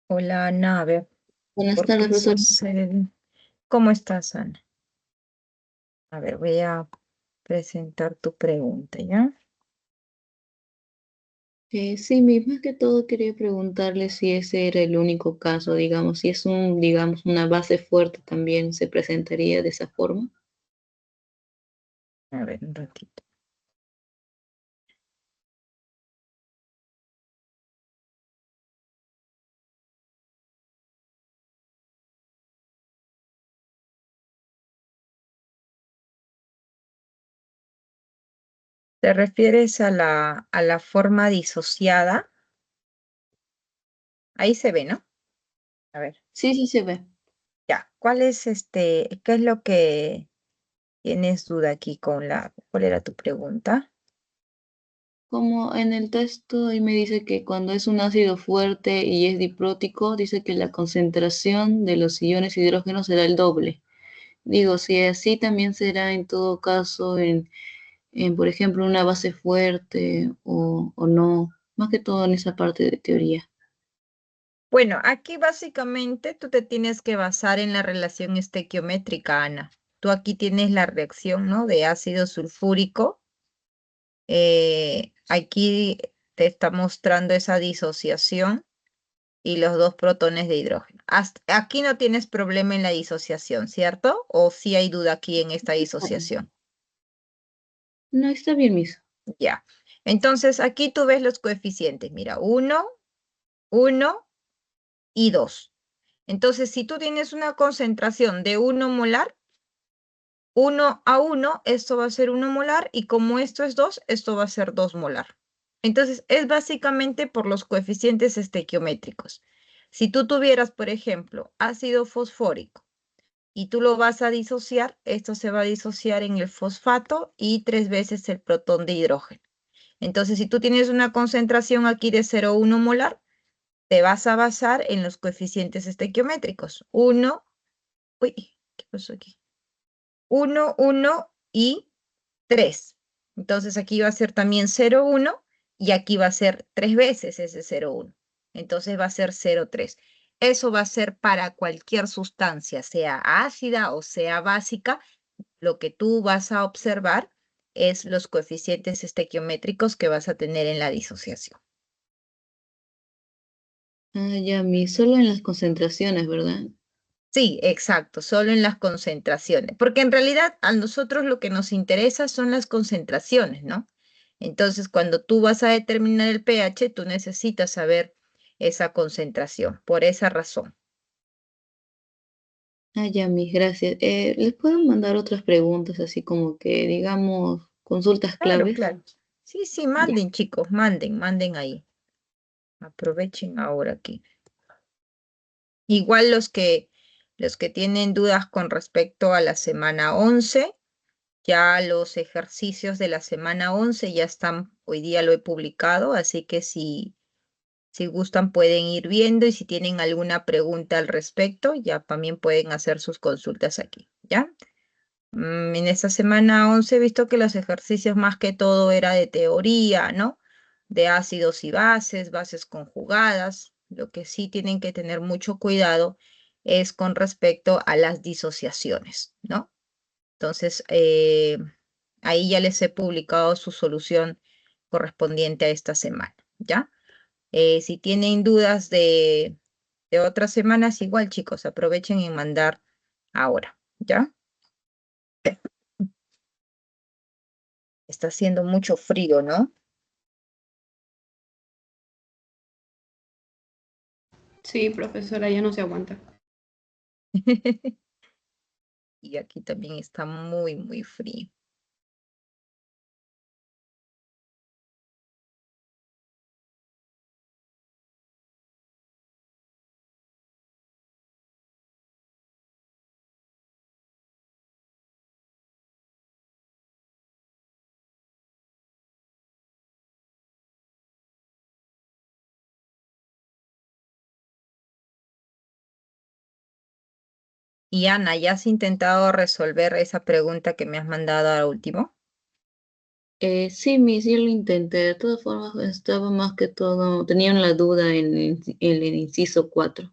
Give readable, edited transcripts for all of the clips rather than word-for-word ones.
Hola, Ana, a ver, Buenas ¿por tardes, qué profesor. sucede? ¿Cómo estás, Ana? A ver, voy a presentar tu pregunta, ¿ya? Sí, más que todo quería preguntarle si ese era el único caso, digamos, si es digamos, una base fuerte también se presentaría de esa forma. A ver, un ratito. ¿Te refieres a la forma disociada? Ahí se ve, ¿no? A ver, Sí, sí se ve. ya. ¿Cuál es qué es lo que tienes duda aquí cuál era tu pregunta? Como en el texto y me dice que cuando es un ácido fuerte y es diprótico, dice que la concentración de los iones hidrógeno será el doble. Digo, si así también será en todo caso por ejemplo, una base fuerte o no, más que todo en esa parte de teoría. Bueno, aquí básicamente tú te tienes que basar en la relación estequiométrica, Ana. Tú aquí tienes la reacción, ¿no? De ácido sulfúrico. Aquí te está mostrando esa disociación y los dos protones de hidrógeno. Aquí no tienes problema en la disociación, ¿cierto? ¿O sí hay duda aquí en esta disociación? No, está bien, Miss. Ya. Entonces aquí tú ves los coeficientes. Mira, uno y 2. Entonces, si tú tienes una concentración de 1 molar, 1 a 1, esto va a ser 1 molar y como esto es 2, esto va a ser 2 molar. Entonces, es básicamente por los coeficientes estequiométricos. Si tú tuvieras, por ejemplo, ácido fosfórico y tú lo vas a disociar, esto se va a disociar en el fosfato y 3 veces el protón de hidrógeno. Entonces, si tú tienes una concentración aquí de 0,1 molar, te vas a basar en los coeficientes estequiométricos. 1, uy, ¿qué pasó aquí? 1 y 3. Entonces aquí va a ser también 0,1 y aquí va a ser 3 veces ese 0,1. Entonces va a ser 0,3. Eso va a ser para cualquier sustancia, sea ácida o sea básica. Lo que tú vas a observar es los coeficientes estequiométricos que vas a tener en la disociación. Ah, ya, solo en las concentraciones, ¿verdad? Sí, exacto, solo en las concentraciones, porque en realidad a nosotros lo que nos interesa son las concentraciones, ¿no? Entonces, cuando tú vas a determinar el pH, tú necesitas saber esa concentración, por esa razón. Ah, ya, gracias. ¿Les puedo mandar otras preguntas, así como que, digamos, consultas Claro, claves? claro. Sí, sí, Ya. manden, chicos, manden ahí. Aprovechen ahora aquí. Igual los que tienen dudas con respecto a la semana 11. Ya los ejercicios de la semana 11 ya están, hoy día lo he publicado, así que si gustan pueden ir viendo y si tienen alguna pregunta al respecto, ya también pueden hacer sus consultas aquí, ¿ya? En esta semana 11 he visto que los ejercicios más que todo era de teoría, ¿no? De ácidos y bases, bases conjugadas. Lo que sí tienen que tener mucho cuidado es con respecto a las disociaciones, ¿no? Entonces, ahí ya les he publicado su solución correspondiente a esta semana, ¿ya? Si tienen dudas de otras semanas, igual chicos, aprovechen y mandar ahora, ¿ya? Está haciendo mucho frío, ¿no? Sí, profesora, ya no se aguanta. Y aquí también está muy, muy frío. Y Ana, ¿ya has intentado resolver esa pregunta que me has mandado al último? Sí, sí lo intenté. De todas formas, estaba más que todo, tenían la duda en el inciso 4.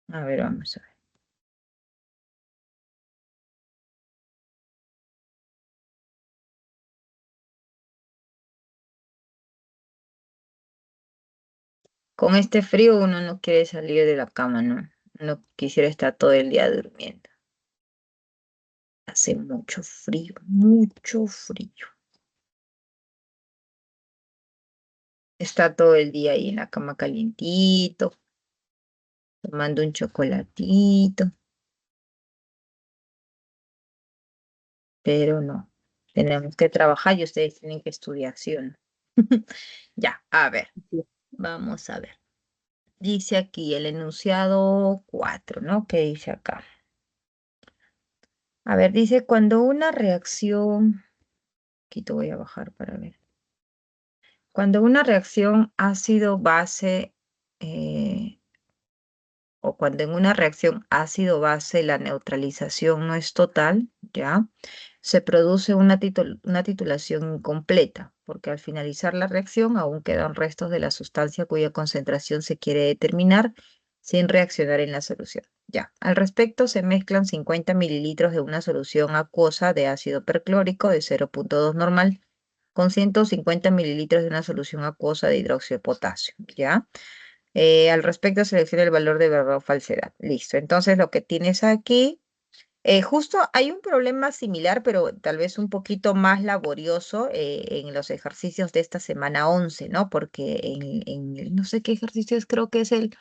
A ver, vamos a ver. Con este frío uno no quiere salir de la cama, ¿no? No quisiera estar todo el día durmiendo. Hace mucho frío, mucho frío. Está todo el día ahí en la cama calientito, tomando un chocolatito, pero no. Tenemos que trabajar y ustedes tienen que estudiar, ¿sí o no? Ya, a ver, vamos a ver. Dice aquí el enunciado 4, ¿no? ¿Qué dice acá? A ver, dice cuando una reacción, aquí te voy a bajar para ver. Cuando una reacción ácido-base o cuando en una reacción ácido-base la neutralización no es total, ¿ya? Se produce una titulación incompleta, porque al finalizar la reacción aún quedan restos de la sustancia cuya concentración se quiere determinar sin reaccionar en la solución. Ya, al respecto se mezclan 50 mililitros de una solución acuosa de ácido perclórico de 0,2 normal con 150 mililitros de una solución acuosa de hidróxido de potasio, ¿ya? Al respecto, selecciona el valor de verdad o falsedad. Listo. Entonces, lo que tienes aquí, justo hay un problema similar, pero tal vez un poquito más laborioso en los ejercicios de esta semana 11, ¿no? Porque no sé qué ejercicio es, creo que es el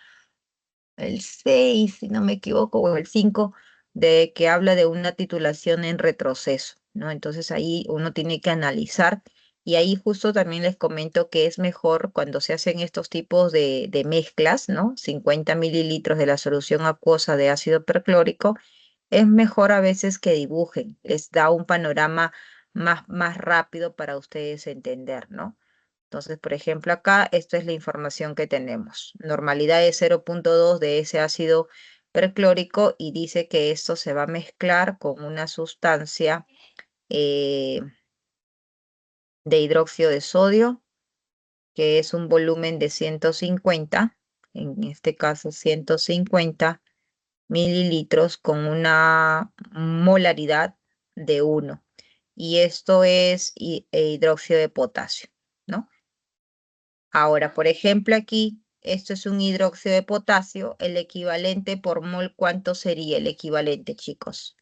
6, si no me equivoco, o el 5, de que habla de una titulación en retroceso, ¿no? Entonces ahí uno tiene que analizar y ahí justo también les comento que es mejor cuando se hacen estos tipos de mezclas, ¿no? 50 mililitros de la solución acuosa de ácido perclórico, es mejor a veces que dibujen, les da un panorama más rápido para ustedes entender, ¿no? Entonces, por ejemplo, acá, esta es la información que tenemos. Normalidad de 0,2 de ese ácido perclórico y dice que esto se va a mezclar con una sustancia eh, de hidróxido de sodio, que es un volumen de 150, en este caso 150 mililitros con una molaridad de 1. Y esto es hidróxido de potasio, ¿no? Ahora, por ejemplo, aquí, esto es un hidróxido de potasio, el equivalente por mol, ¿cuánto sería el equivalente, chicos?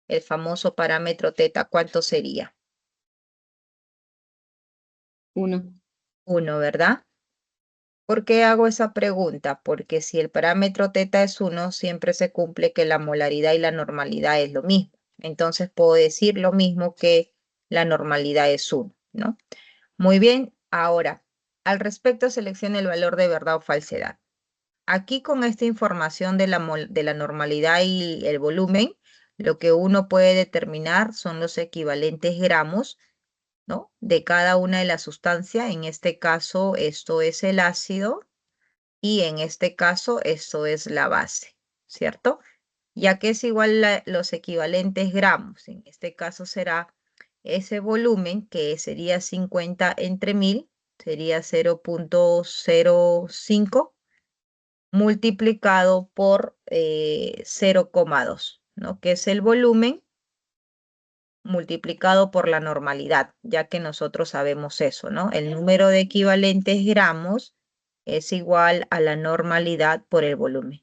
El famoso parámetro teta, ¿cuánto sería? 1. 1, ¿verdad? ¿Por qué hago esa pregunta? Porque si el parámetro teta es 1, siempre se cumple que la molaridad y la normalidad es lo mismo. Entonces puedo decir lo mismo que la normalidad es 1, ¿no? Muy bien, ahora, al respecto seleccione el valor de verdad o falsedad. Aquí con esta información de la normalidad y el volumen, lo que uno puede determinar son los equivalentes gramos, ¿no? De cada una de las sustancias. En este caso, esto es el ácido y en este caso, esto es la base, ¿cierto? Ya que es igual los equivalentes gramos. En este caso será ese volumen que sería 50 entre 1000, sería 0,05 multiplicado por 0,2, ¿no? Que es el volumen multiplicado por la normalidad, ya que nosotros sabemos eso, ¿no? El número de equivalentes gramos es igual a la normalidad por el volumen.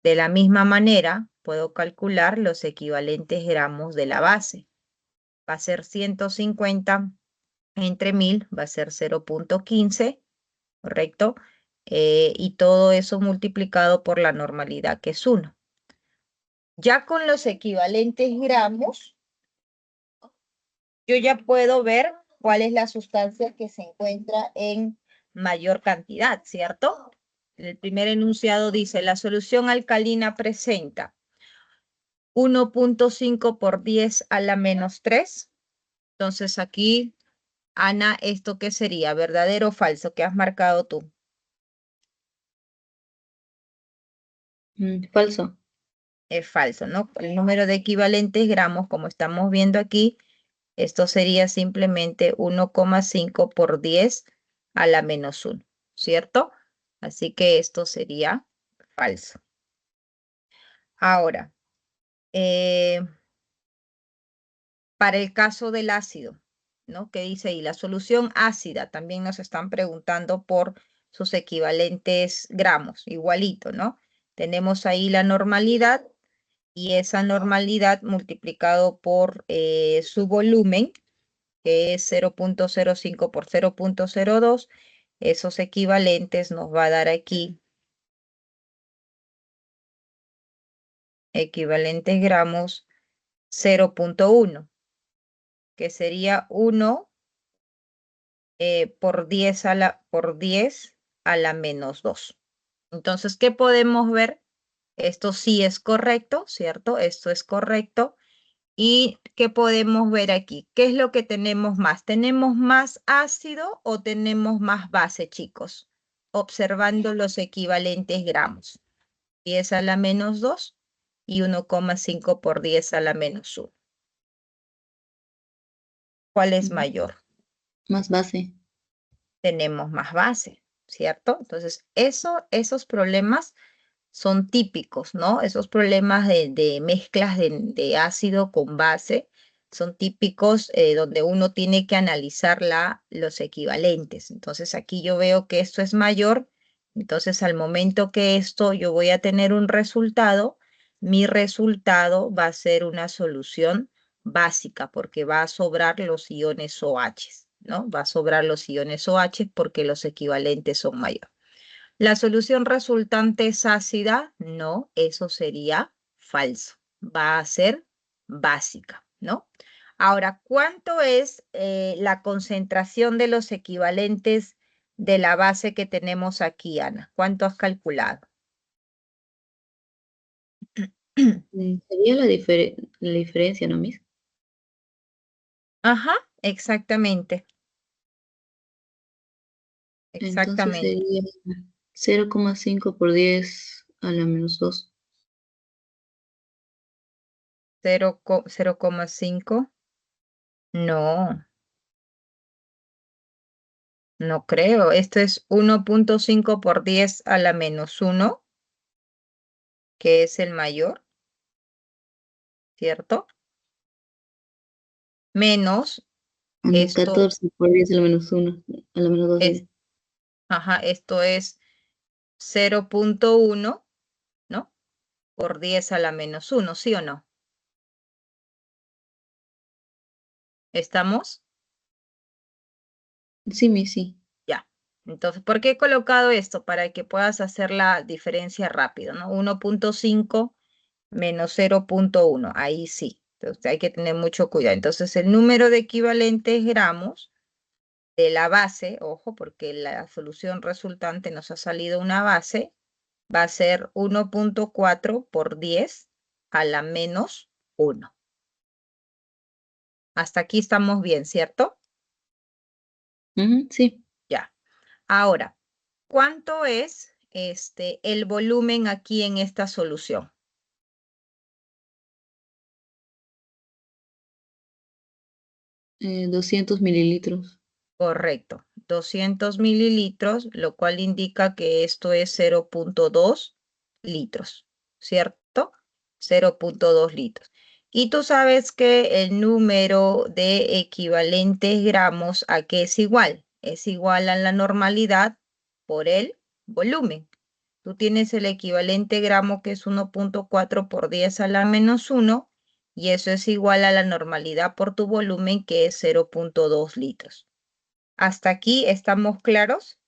De la misma manera, puedo calcular los equivalentes gramos de la base. Va a ser 150 entre 1000, va a ser 0,15, ¿correcto? Y todo eso multiplicado por la normalidad, que es 1. Ya con los equivalentes gramos, yo ya puedo ver cuál es la sustancia que se encuentra en mayor cantidad, ¿cierto? El primer enunciado dice, la solución alcalina presenta 1,5 por 10 a la menos 3. Entonces aquí, Ana, ¿esto qué sería? ¿Verdadero o falso? ¿Qué has marcado tú? Falso. Es falso, ¿no? El número de equivalentes gramos, como estamos viendo aquí, Esto sería simplemente 1,5 por 10 a la menos 1, ¿cierto? Así que esto sería falso. Ahora, para el caso del ácido, ¿no? ¿Qué dice ahí? La solución ácida, también nos están preguntando por sus equivalentes gramos, igualito, ¿no? Tenemos ahí la normalidad y esa normalidad multiplicado por su volumen, que es 0,05 por 0,02, esos equivalentes nos va a dar aquí equivalentes gramos 0,1, que sería 1 por 10 a la menos 2. Entonces, ¿qué podemos ver? Esto sí es correcto, ¿cierto? Esto es correcto. ¿Y qué podemos ver aquí? ¿Qué es lo que tenemos más? ¿Tenemos más ácido o tenemos más base, chicos? Observando los equivalentes gramos. 10 a la menos 2 y 1,5 por 10 a la menos 1. ¿Cuál es mayor? Más base. Tenemos más base, ¿cierto? Entonces, esos problemas son típicos, ¿no? Esos problemas de mezclas de ácido con base son típicos donde uno tiene que analizar los equivalentes. Entonces, aquí yo veo que esto es mayor. Entonces, al momento que esto yo voy a tener un resultado, mi resultado va a ser una solución básica porque va a sobrar los iones OH, ¿no? Va a sobrar los iones OH porque los equivalentes son mayores. ¿La solución resultante es ácida? No, eso sería falso. Va a ser básica, ¿no? Ahora, ¿cuánto es la concentración de los equivalentes de la base que tenemos aquí, Ana? ¿Cuánto has calculado? Sería la diferencia, ¿no, Miss? Ajá, exactamente. Entonces Exactamente. sería 0,5 por 10 a la menos 2. 0,5. No, no creo. Esto es 1,5 por 10 a la menos 1, que es el mayor, ¿cierto? Menos esto 14 por 10 a la menos 1, a la menos 2 es, esto es 0,1, ¿no? Por 10 a la menos 1, ¿sí o no? ¿Estamos? Sí, Miss, sí. Ya. Entonces, ¿por qué he colocado esto? Para que puedas hacer la diferencia rápido, ¿no? 1,5 menos 0,1, ahí sí. Entonces, hay que tener mucho cuidado. Entonces, el número de equivalentes gramos de la base, ojo, porque la solución resultante nos ha salido una base, va a ser 1,4 por 10 a la menos 1. Hasta aquí estamos bien, ¿cierto? Sí. Ya. Ahora, ¿cuánto es el volumen aquí en esta solución? 200 mililitros. Correcto, 200 mililitros, lo cual indica que esto es 0,2 litros, ¿cierto? 0,2 litros. Y tú sabes que el número de equivalentes gramos, ¿a qué es igual? Es igual a la normalidad por el volumen. Tú tienes el equivalente gramo que es 1,4 por 10 a la menos 1 y eso es igual a la normalidad por tu volumen que es 0,2 litros. ¿Hasta aquí estamos claros?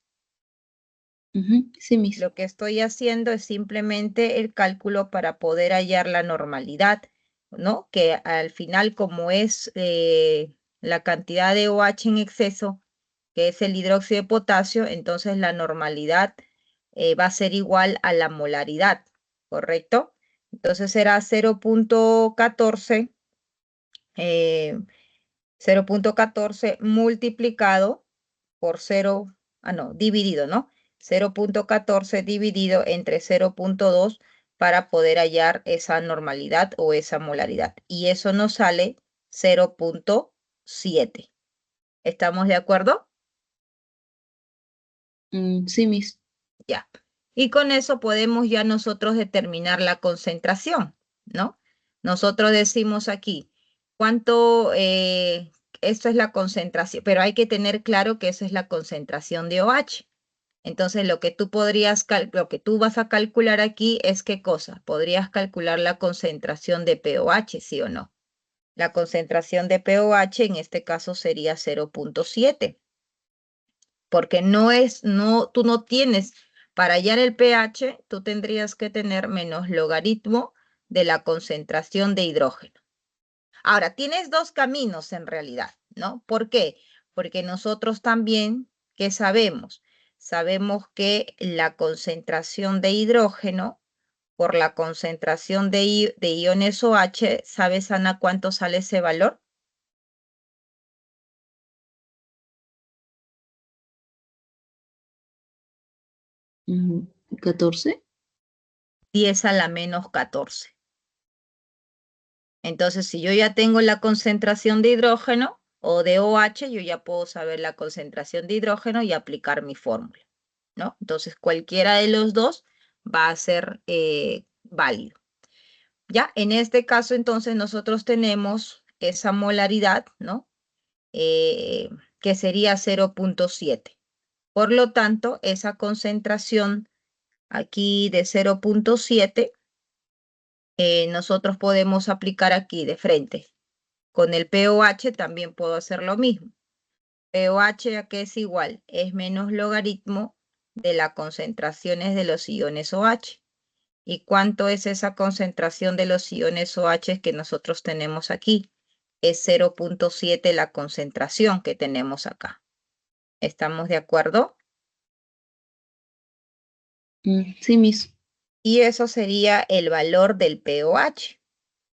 Sí, Miss. Lo que estoy haciendo es simplemente el cálculo para poder hallar la normalidad, ¿no? Que al final, como es la cantidad de OH en exceso, que es el hidróxido de potasio, entonces la normalidad va a ser igual a la molaridad, ¿correcto? Entonces será 0,14 multiplicado por 0, no, dividido, ¿no? 0,14 dividido entre 0,2 para poder hallar esa normalidad o esa molaridad. Y eso nos sale 0,05. 0.7. ¿Estamos de acuerdo? Sí, Miss. Ya. Y con eso podemos ya nosotros determinar la concentración, ¿no? Nosotros decimos aquí, ¿cuánto? Esto es la concentración, pero hay que tener claro que eso es la concentración de OH. Entonces, lo que tú vas a calcular aquí es ¿qué cosa? Podrías calcular la concentración de POH, ¿sí o no? La concentración de POH en este caso sería 0.7, porque tú no tienes, para hallar el pH, tú tendrías que tener menos logaritmo de la concentración de hidrógeno. Ahora, tienes dos caminos en realidad, ¿no? ¿Por qué? Porque nosotros también, ¿qué sabemos? Sabemos que la concentración de hidrógeno por la concentración de iones OH, ¿sabes, Ana, cuánto sale ese valor? 14. 10 a la menos 14. Entonces, si yo ya tengo la concentración de hidrógeno o de OH, yo ya puedo saber la concentración de hidrógeno y aplicar mi fórmula, ¿no? Entonces, cualquiera de los dos va a ser válido. Ya, en este caso, entonces, nosotros tenemos esa molaridad, ¿no? Que sería 0.7. Por lo tanto, esa concentración aquí de 0.7, nosotros podemos aplicar aquí de frente. Con el POH también puedo hacer lo mismo. POH, ¿a qué es igual? Es menos logaritmo de las concentraciones de los iones OH. ¿Y cuánto es esa concentración de los iones OH que nosotros tenemos aquí? Es 0.7 la concentración que tenemos acá. ¿Estamos de acuerdo? Sí, Miss. Y eso sería el valor del POH.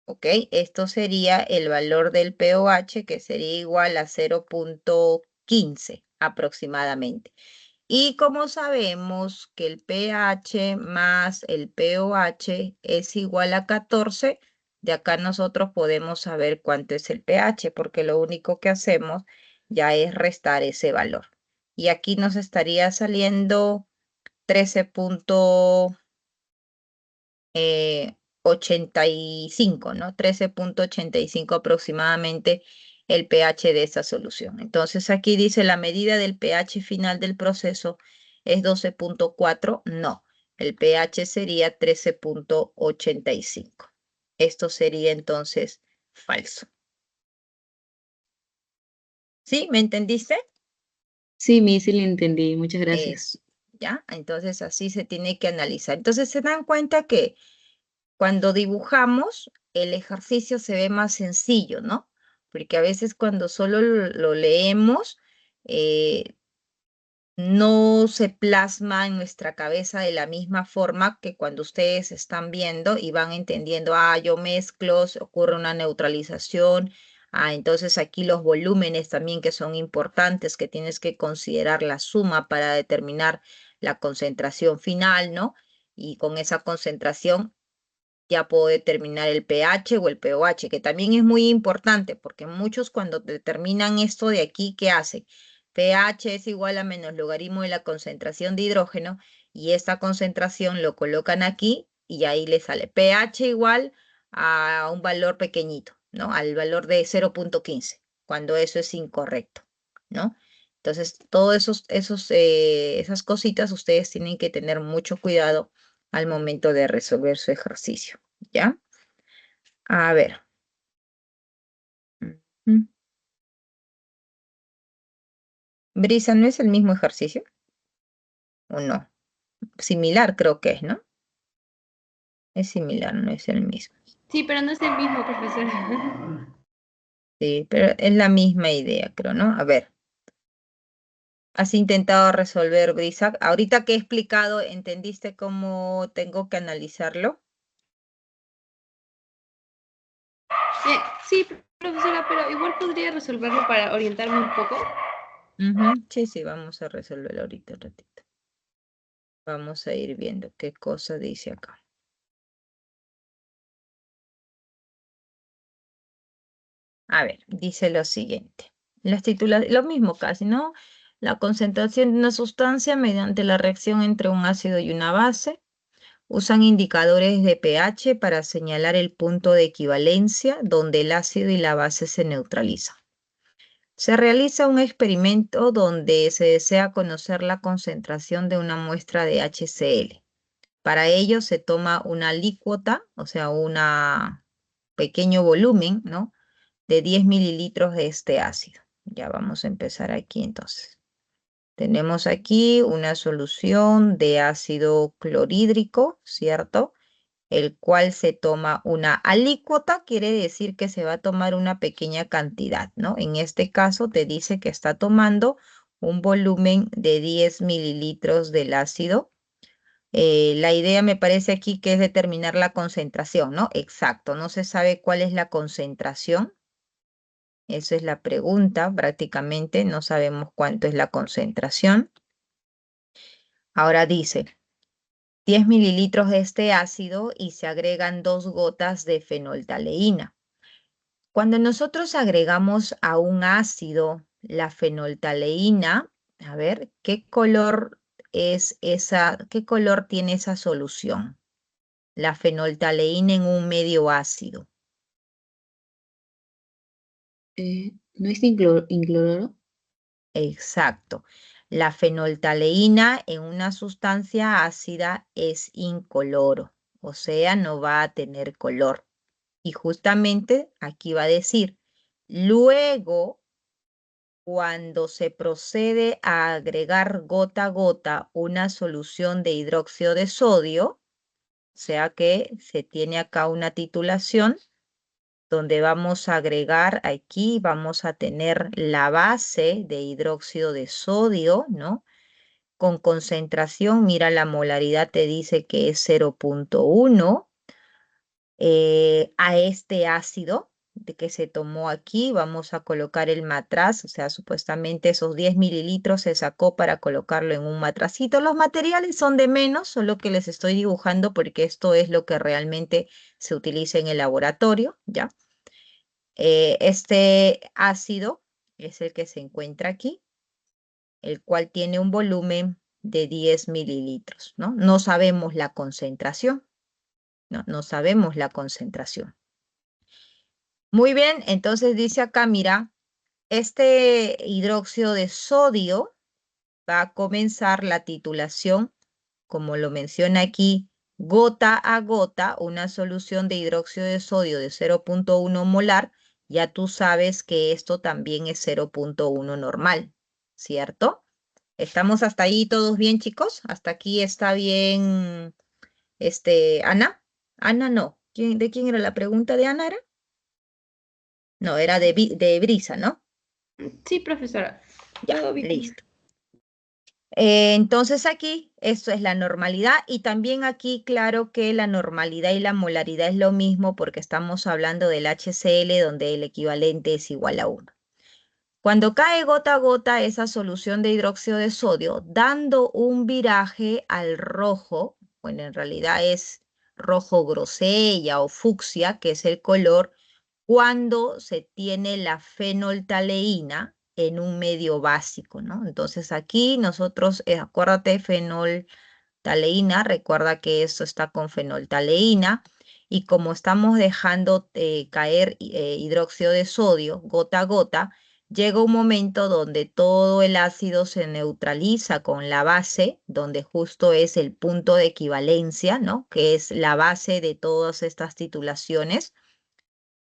¿Ok? Esto sería el valor del POH, que sería igual a 0.15 aproximadamente. Y como sabemos que el pH más el POH es igual a 14, de acá nosotros podemos saber cuánto es el pH, porque lo único que hacemos ya es restar ese valor. Y aquí nos estaría saliendo 13.85, ¿no? 13.85 aproximadamente el pH de esa solución. Entonces aquí dice la medida del pH final del proceso es 12.4. No, el pH sería 13.85. Esto sería entonces falso. ¿Sí? ¿Me entendiste? Sí, Miss, sí le entendí. Muchas gracias. ¿Ya? Entonces así se tiene que analizar. Entonces se dan cuenta que cuando dibujamos, el ejercicio se ve más sencillo, ¿no? Porque a veces cuando solo lo leemos, no se plasma en nuestra cabeza de la misma forma que cuando ustedes están viendo y van entendiendo, yo mezclo, se ocurre una neutralización, entonces aquí los volúmenes también que son importantes, que tienes que considerar la suma para determinar la concentración final, ¿no? Y con esa concentración ya puedo determinar el pH o el POH, que también es muy importante porque muchos cuando determinan esto de aquí, ¿qué hacen? pH es igual a menos logaritmo de la concentración de hidrógeno y esta concentración lo colocan aquí y ahí le sale pH igual a un valor pequeñito, ¿no? Al valor de 0.15, cuando eso es incorrecto, ¿no? Entonces, todas esas cositas ustedes tienen que tener mucho cuidado al momento de resolver su ejercicio, ¿ya? A ver. Ujú. Brisa, ¿no es el mismo ejercicio? ¿O no? Similar creo que es, ¿no? Es similar, no es el mismo. Sí, pero no es el mismo, profesora. Sí, pero es la misma idea, creo, ¿no? A ver. ¿Has intentado resolver, Brisa? Ahorita que he explicado, ¿entendiste cómo tengo que analizarlo? Sí, profesora, pero igual podría resolverlo para orientarme un poco. Sí, sí, vamos a resolverlo ahorita un ratito. Vamos a ir viendo qué cosa dice acá. A ver, dice lo siguiente. Lo mismo casi, ¿no? La concentración de una sustancia mediante la reacción entre un ácido y una base. Usan indicadores de pH para señalar el punto de equivalencia donde el ácido y la base se neutralizan. Se realiza un experimento donde se desea conocer la concentración de una muestra de HCl. Para ello se toma una alícuota, o sea, un pequeño volumen, ¿no? De 10 mililitros de este ácido. Ya vamos a empezar aquí entonces. Tenemos aquí una solución de ácido clorhídrico, ¿cierto? El cual se toma una alícuota, quiere decir que se va a tomar una pequeña cantidad, ¿no? En este caso te dice que está tomando un volumen de 10 mililitros del ácido. La idea me parece aquí que es determinar la concentración, ¿no? Exacto, no se sabe cuál es la concentración. Esa es la pregunta, prácticamente no sabemos cuánto es la concentración. Ahora dice 10 mililitros de este ácido y se agregan 2 gotas de fenoltaleína. Cuando nosotros agregamos a un ácido la fenoltaleína, a ver, ¿qué color es esa, qué color tiene esa solución? La fenoltaleína en un medio ácido. ¿No es incoloro? Exacto. La fenoltaleína en una sustancia ácida es incoloro, o sea, no va a tener color. Y justamente aquí va a decir, luego, cuando se procede a agregar gota a gota una solución de hidróxido de sodio, o sea que se tiene acá una titulación donde vamos a agregar aquí, vamos a tener la base de hidróxido de sodio, ¿no? Con concentración, mira, la molaridad te dice que es 0.1. A este ácido de que se tomó aquí, vamos a colocar el matraz, o sea, supuestamente esos 10 mililitros se sacó para colocarlo en un matracito. Los materiales son de menos, solo que les estoy dibujando porque esto es lo que realmente se utiliza en el laboratorio, ¿ya? Este ácido es el que se encuentra aquí, el cual tiene un volumen de 10 mililitros, ¿no? No sabemos la concentración, ¿no? No sabemos la concentración. Muy bien, entonces dice acá, mira, este hidróxido de sodio va a comenzar la titulación, como lo menciona aquí, gota a gota, una solución de hidróxido de sodio de 0.1 molar. Ya tú sabes que esto también es 0.1 normal, ¿cierto? ¿Estamos hasta ahí todos bien, chicos? ¿Hasta aquí está bien, Ana? Ana, no. ¿De quién era la pregunta de Ana? No, era de Brisa, ¿no? Sí, profesora. Ya, Todo bien. listo. Entonces aquí, esto es la normalidad y también aquí, claro que la normalidad y la molaridad es lo mismo porque estamos hablando del HCl donde el equivalente es igual a 1. Cuando cae gota a gota esa solución de hidróxido de sodio, dando un viraje al rojo, bueno, en realidad es rojo grosella o fucsia, que es el color, cuando se tiene la fenoltaleína en un medio básico, ¿no? Entonces aquí nosotros, acuérdate, fenoltaleína, recuerda que esto está con fenoltaleína, y como estamos dejando caer hidróxido de sodio gota a gota, llega un momento donde todo el ácido se neutraliza con la base, donde justo es el punto de equivalencia, ¿no? Que es la base de todas estas titulaciones,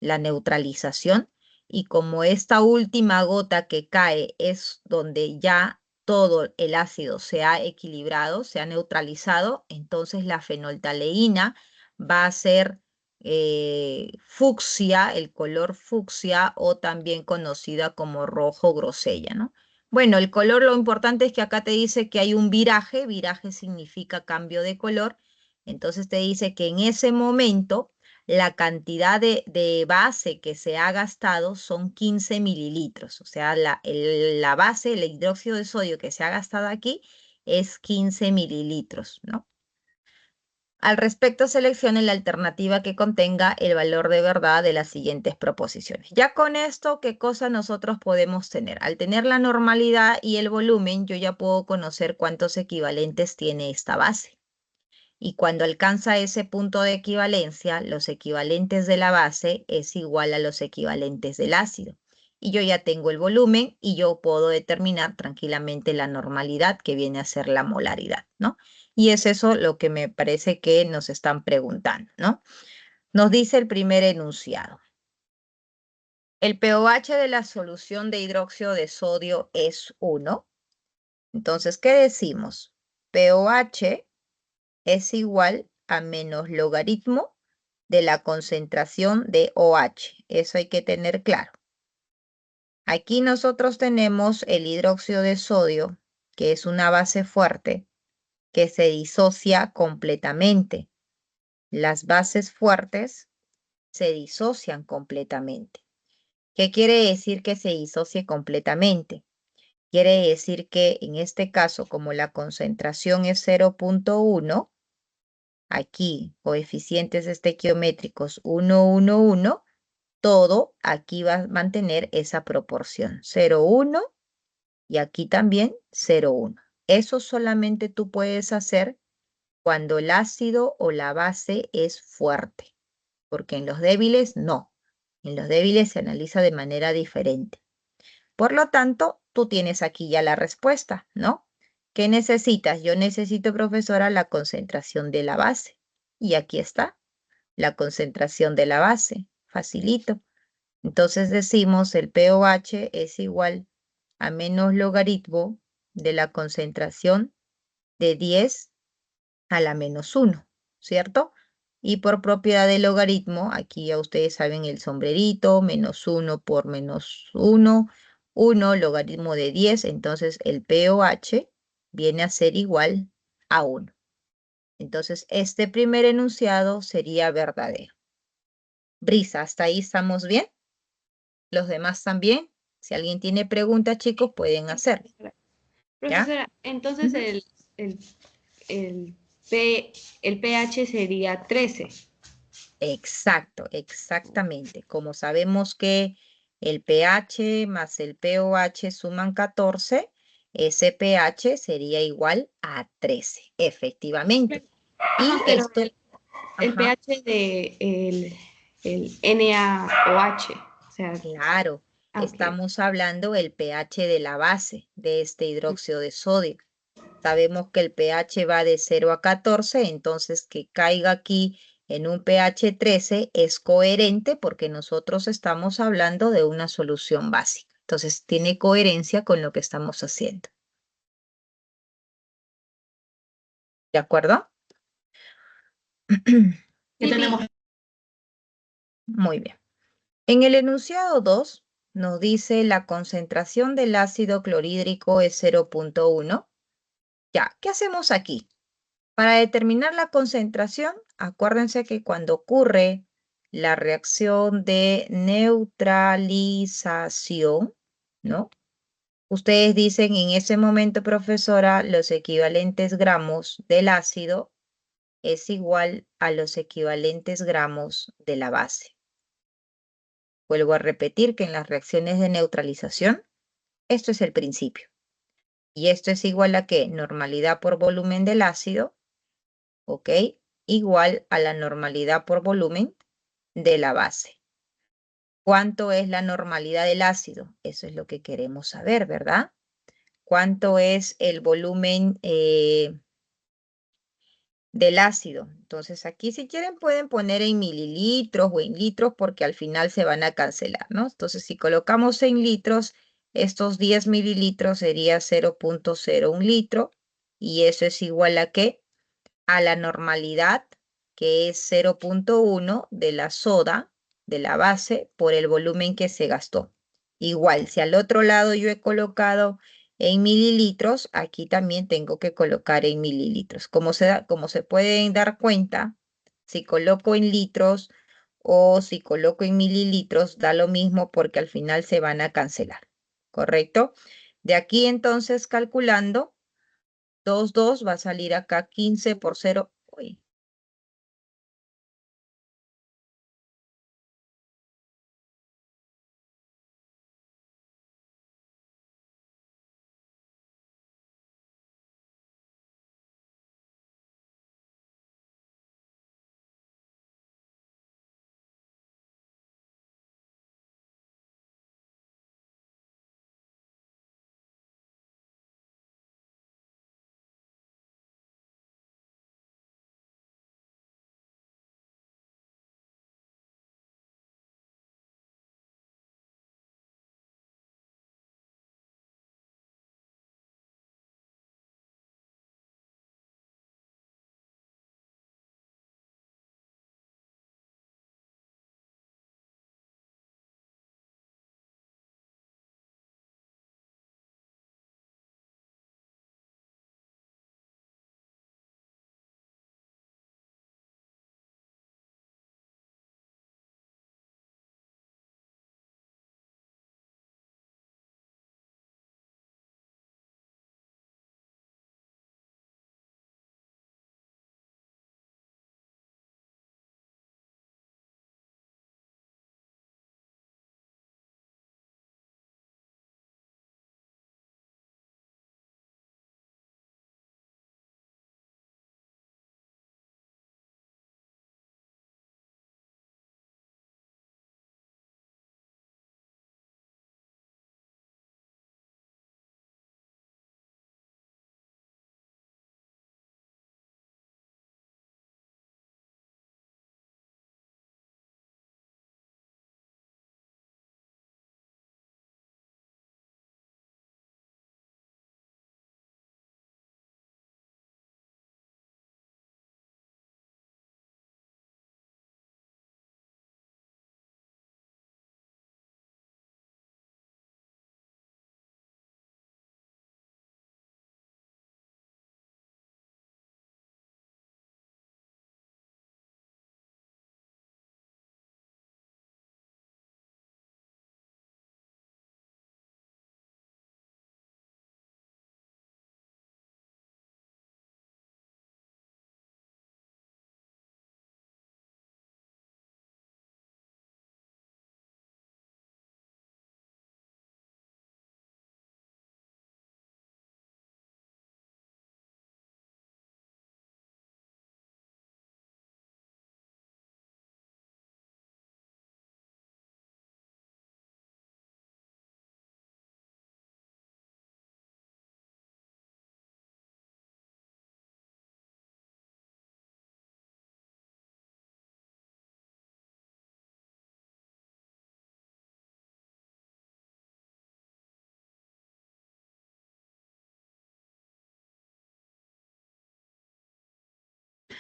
la neutralización, y como esta última gota que cae es donde ya todo el ácido se ha equilibrado, se ha neutralizado, entonces la fenoltaleína va a ser fucsia, el color fucsia, o también conocida como rojo grosella, ¿no? Bueno, el color, lo importante es que acá te dice que hay un viraje, viraje significa cambio de color, entonces te dice que en ese momento la cantidad de base que se ha gastado son 15 mililitros. O sea, la base, el hidróxido de sodio que se ha gastado aquí es 15 mililitros, ¿no? Al respecto, seleccione la alternativa que contenga el valor de verdad de las siguientes proposiciones. Ya con esto, ¿qué cosa nosotros podemos tener? Al tener la normalidad y el volumen, yo ya puedo conocer cuántos equivalentes tiene esta base. Y cuando alcanza ese punto de equivalencia, los equivalentes de la base es igual a los equivalentes del ácido. Y yo ya tengo el volumen y yo puedo determinar tranquilamente la normalidad que viene a ser la molaridad, ¿no? Y es eso lo que me parece que nos están preguntando, ¿no? Nos dice el primer enunciado. El pOH de la solución de hidróxido de sodio es 1. Entonces, ¿qué decimos? pOH es igual a menos logaritmo de la concentración de OH. Eso hay que tener claro. Aquí nosotros tenemos el hidróxido de sodio, que es una base fuerte, que se disocia completamente. Las bases fuertes se disocian completamente. ¿Qué quiere decir que se disocie completamente? Quiere decir que en este caso, como la concentración es 0.1, aquí coeficientes estequiométricos 1, 1, 1, todo aquí va a mantener esa proporción 0, 1 y aquí también 0, 1. Eso solamente tú puedes hacer cuando el ácido o la base es fuerte, porque en los débiles no. En los débiles se analiza de manera diferente. Por lo tanto, tú tienes aquí ya la respuesta, ¿no? ¿Qué necesitas? Yo necesito, profesora, la concentración de la base. Y aquí está, la concentración de la base. Facilito. Entonces decimos el pOH es igual a menos logaritmo de la concentración de 10 a la menos 1, ¿cierto? Y por propiedad de logaritmo, aquí ya ustedes saben el sombrerito, menos 1 por menos 1, 1 logaritmo de 10, entonces el pOH viene a ser igual a 1. Entonces este primer enunciado sería verdadero. Brisa, ¿hasta ahí estamos bien? ¿Los demás también? Si alguien tiene preguntas, chicos, pueden hacer. Profesora, entonces el pH sería 13. Exacto, exactamente. Como sabemos que el pH más el pOH suman 14, ese pH sería igual a 13, efectivamente. Ajá, Y pero esto, el ajá, pH de el NaOH, o sea, claro, ok. estamos hablando del pH de la base de este hidróxido de sodio. Sabemos que el pH va de 0 a 14, entonces que caiga aquí en un pH 13 es coherente porque nosotros estamos hablando de una solución básica. Entonces tiene coherencia con lo que estamos haciendo. ¿De acuerdo? ¿Qué tenemos? Muy bien. En el enunciado 2 nos dice la concentración del ácido clorhídrico es 0.1. Ya, ¿qué hacemos aquí? Para determinar la concentración, acuérdense que cuando ocurre la reacción de neutralización, ¿no? Ustedes dicen en ese momento, profesora, los equivalentes gramos del ácido es igual a los equivalentes gramos de la base. Vuelvo a repetir que en las reacciones de neutralización, esto es el principio. Y esto es igual a ¿qué? Normalidad por volumen del ácido, ¿ok? Igual a la normalidad por volumen de la base. ¿Cuánto es la normalidad del ácido? Eso es lo que queremos saber, ¿verdad? ¿Cuánto es el volumen del ácido? Entonces aquí si quieren pueden poner en mililitros o en litros porque al final se van a cancelar, ¿no? Entonces si colocamos en litros, estos 10 mililitros sería 0.01 litro y eso es igual a ¿qué? A la normalidad, que es 0.1 de la soda, de la base, por el volumen que se gastó. Igual, si al otro lado yo he colocado en mililitros, aquí también tengo que colocar en mililitros. Como se pueden dar cuenta, si coloco en litros o si coloco en mililitros, da lo mismo porque al final se van a cancelar, ¿correcto? De aquí entonces calculando, 2 va a salir acá 15 por 0. Uy,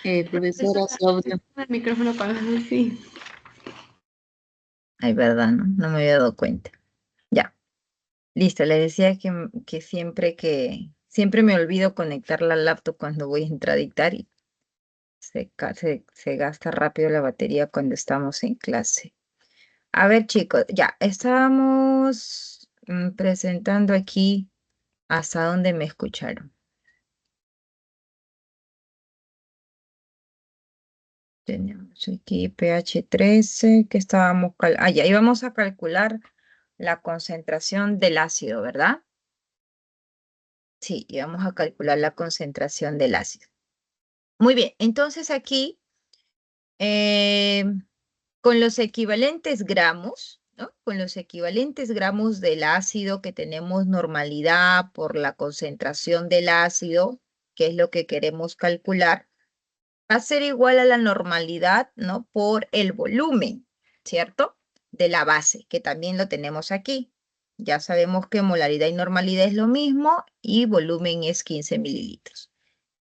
Profesora, su audio. El micrófono apagado, sí. Ay, verdad, no me había dado cuenta. Ya, listo. Les decía que siempre me olvido conectar la laptop cuando voy a entrar a dictar y se gasta rápido la batería cuando estamos en clase. A ver, chicos, ya, estábamos presentando aquí hasta dónde me escucharon. Tenemos aquí pH 13, que estábamos, ya íbamos a calcular la concentración del ácido, ¿verdad? Sí, íbamos a calcular la concentración del ácido. Muy bien, entonces aquí, con los equivalentes gramos, ¿no? Con los equivalentes gramos del ácido que tenemos normalidad por la concentración del ácido, que es lo que queremos calcular, va a ser igual a la normalidad, ¿no? Por el volumen, ¿cierto? De la base, que también lo tenemos aquí. Ya sabemos que molaridad y normalidad es lo mismo y volumen es 15 mililitros.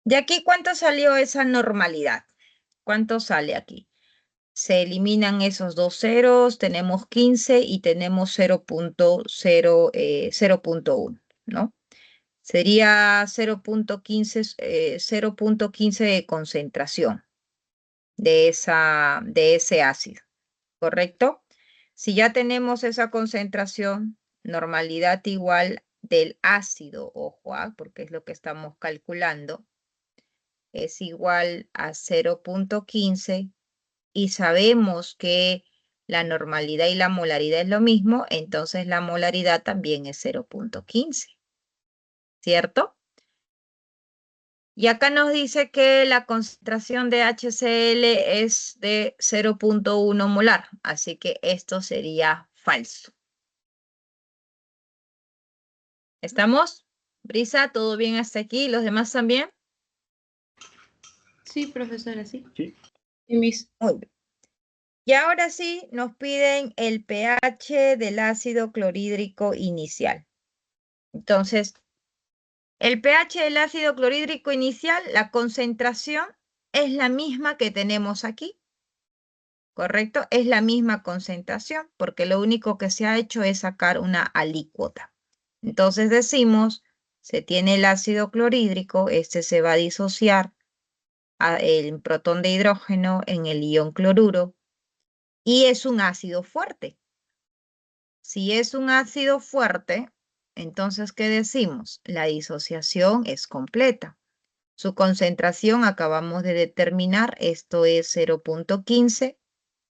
¿De aquí cuánto salió esa normalidad? ¿Cuánto sale aquí? Se eliminan esos dos ceros, tenemos 15 y tenemos 0.1, ¿no? Sería 0.15 de concentración de ese ácido, ¿correcto? Si ya tenemos esa concentración, normalidad igual del ácido, ojo, porque es lo que estamos calculando, es igual a 0.15 y sabemos que la normalidad y la molaridad es lo mismo, entonces la molaridad también es 0.15, ¿cierto? Y acá nos dice que la concentración de HCl es de 0.1 molar, así que esto sería falso. ¿Estamos? Brisa, ¿todo bien hasta aquí? ¿Los demás también? Sí, profesora, sí. Sí, Miss. Muy bien. Y ahora sí nos piden el pH del ácido clorhídrico inicial. Entonces, el pH del ácido clorhídrico inicial, la concentración es la misma que tenemos aquí, ¿correcto? Es la misma concentración, porque lo único que se ha hecho es sacar una alícuota. Entonces decimos, se tiene el ácido clorhídrico, este se va a disociar el protón de hidrógeno en el ion cloruro y es un ácido fuerte. Si es un ácido fuerte, entonces, ¿qué decimos? La disociación es completa. Su concentración acabamos de determinar, esto es 0.15,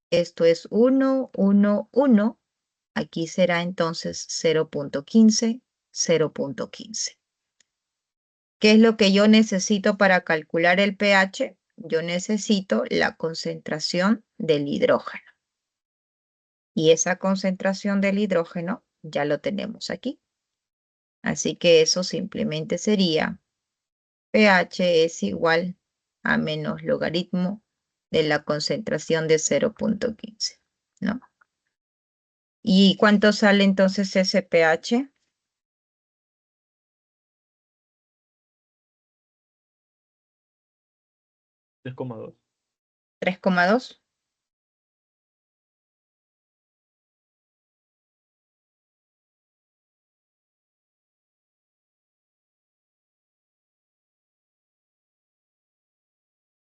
esto es 1, 1, 1. Aquí será entonces 0.15, 0.15. ¿Qué es lo que yo necesito para calcular el pH? Yo necesito la concentración del hidrógeno. Y esa concentración del hidrógeno ya lo tenemos aquí. Así que eso simplemente sería pH es igual a menos logaritmo de la concentración de 0.15, ¿no? ¿Y cuánto sale entonces ese pH? 3,2. 3,2.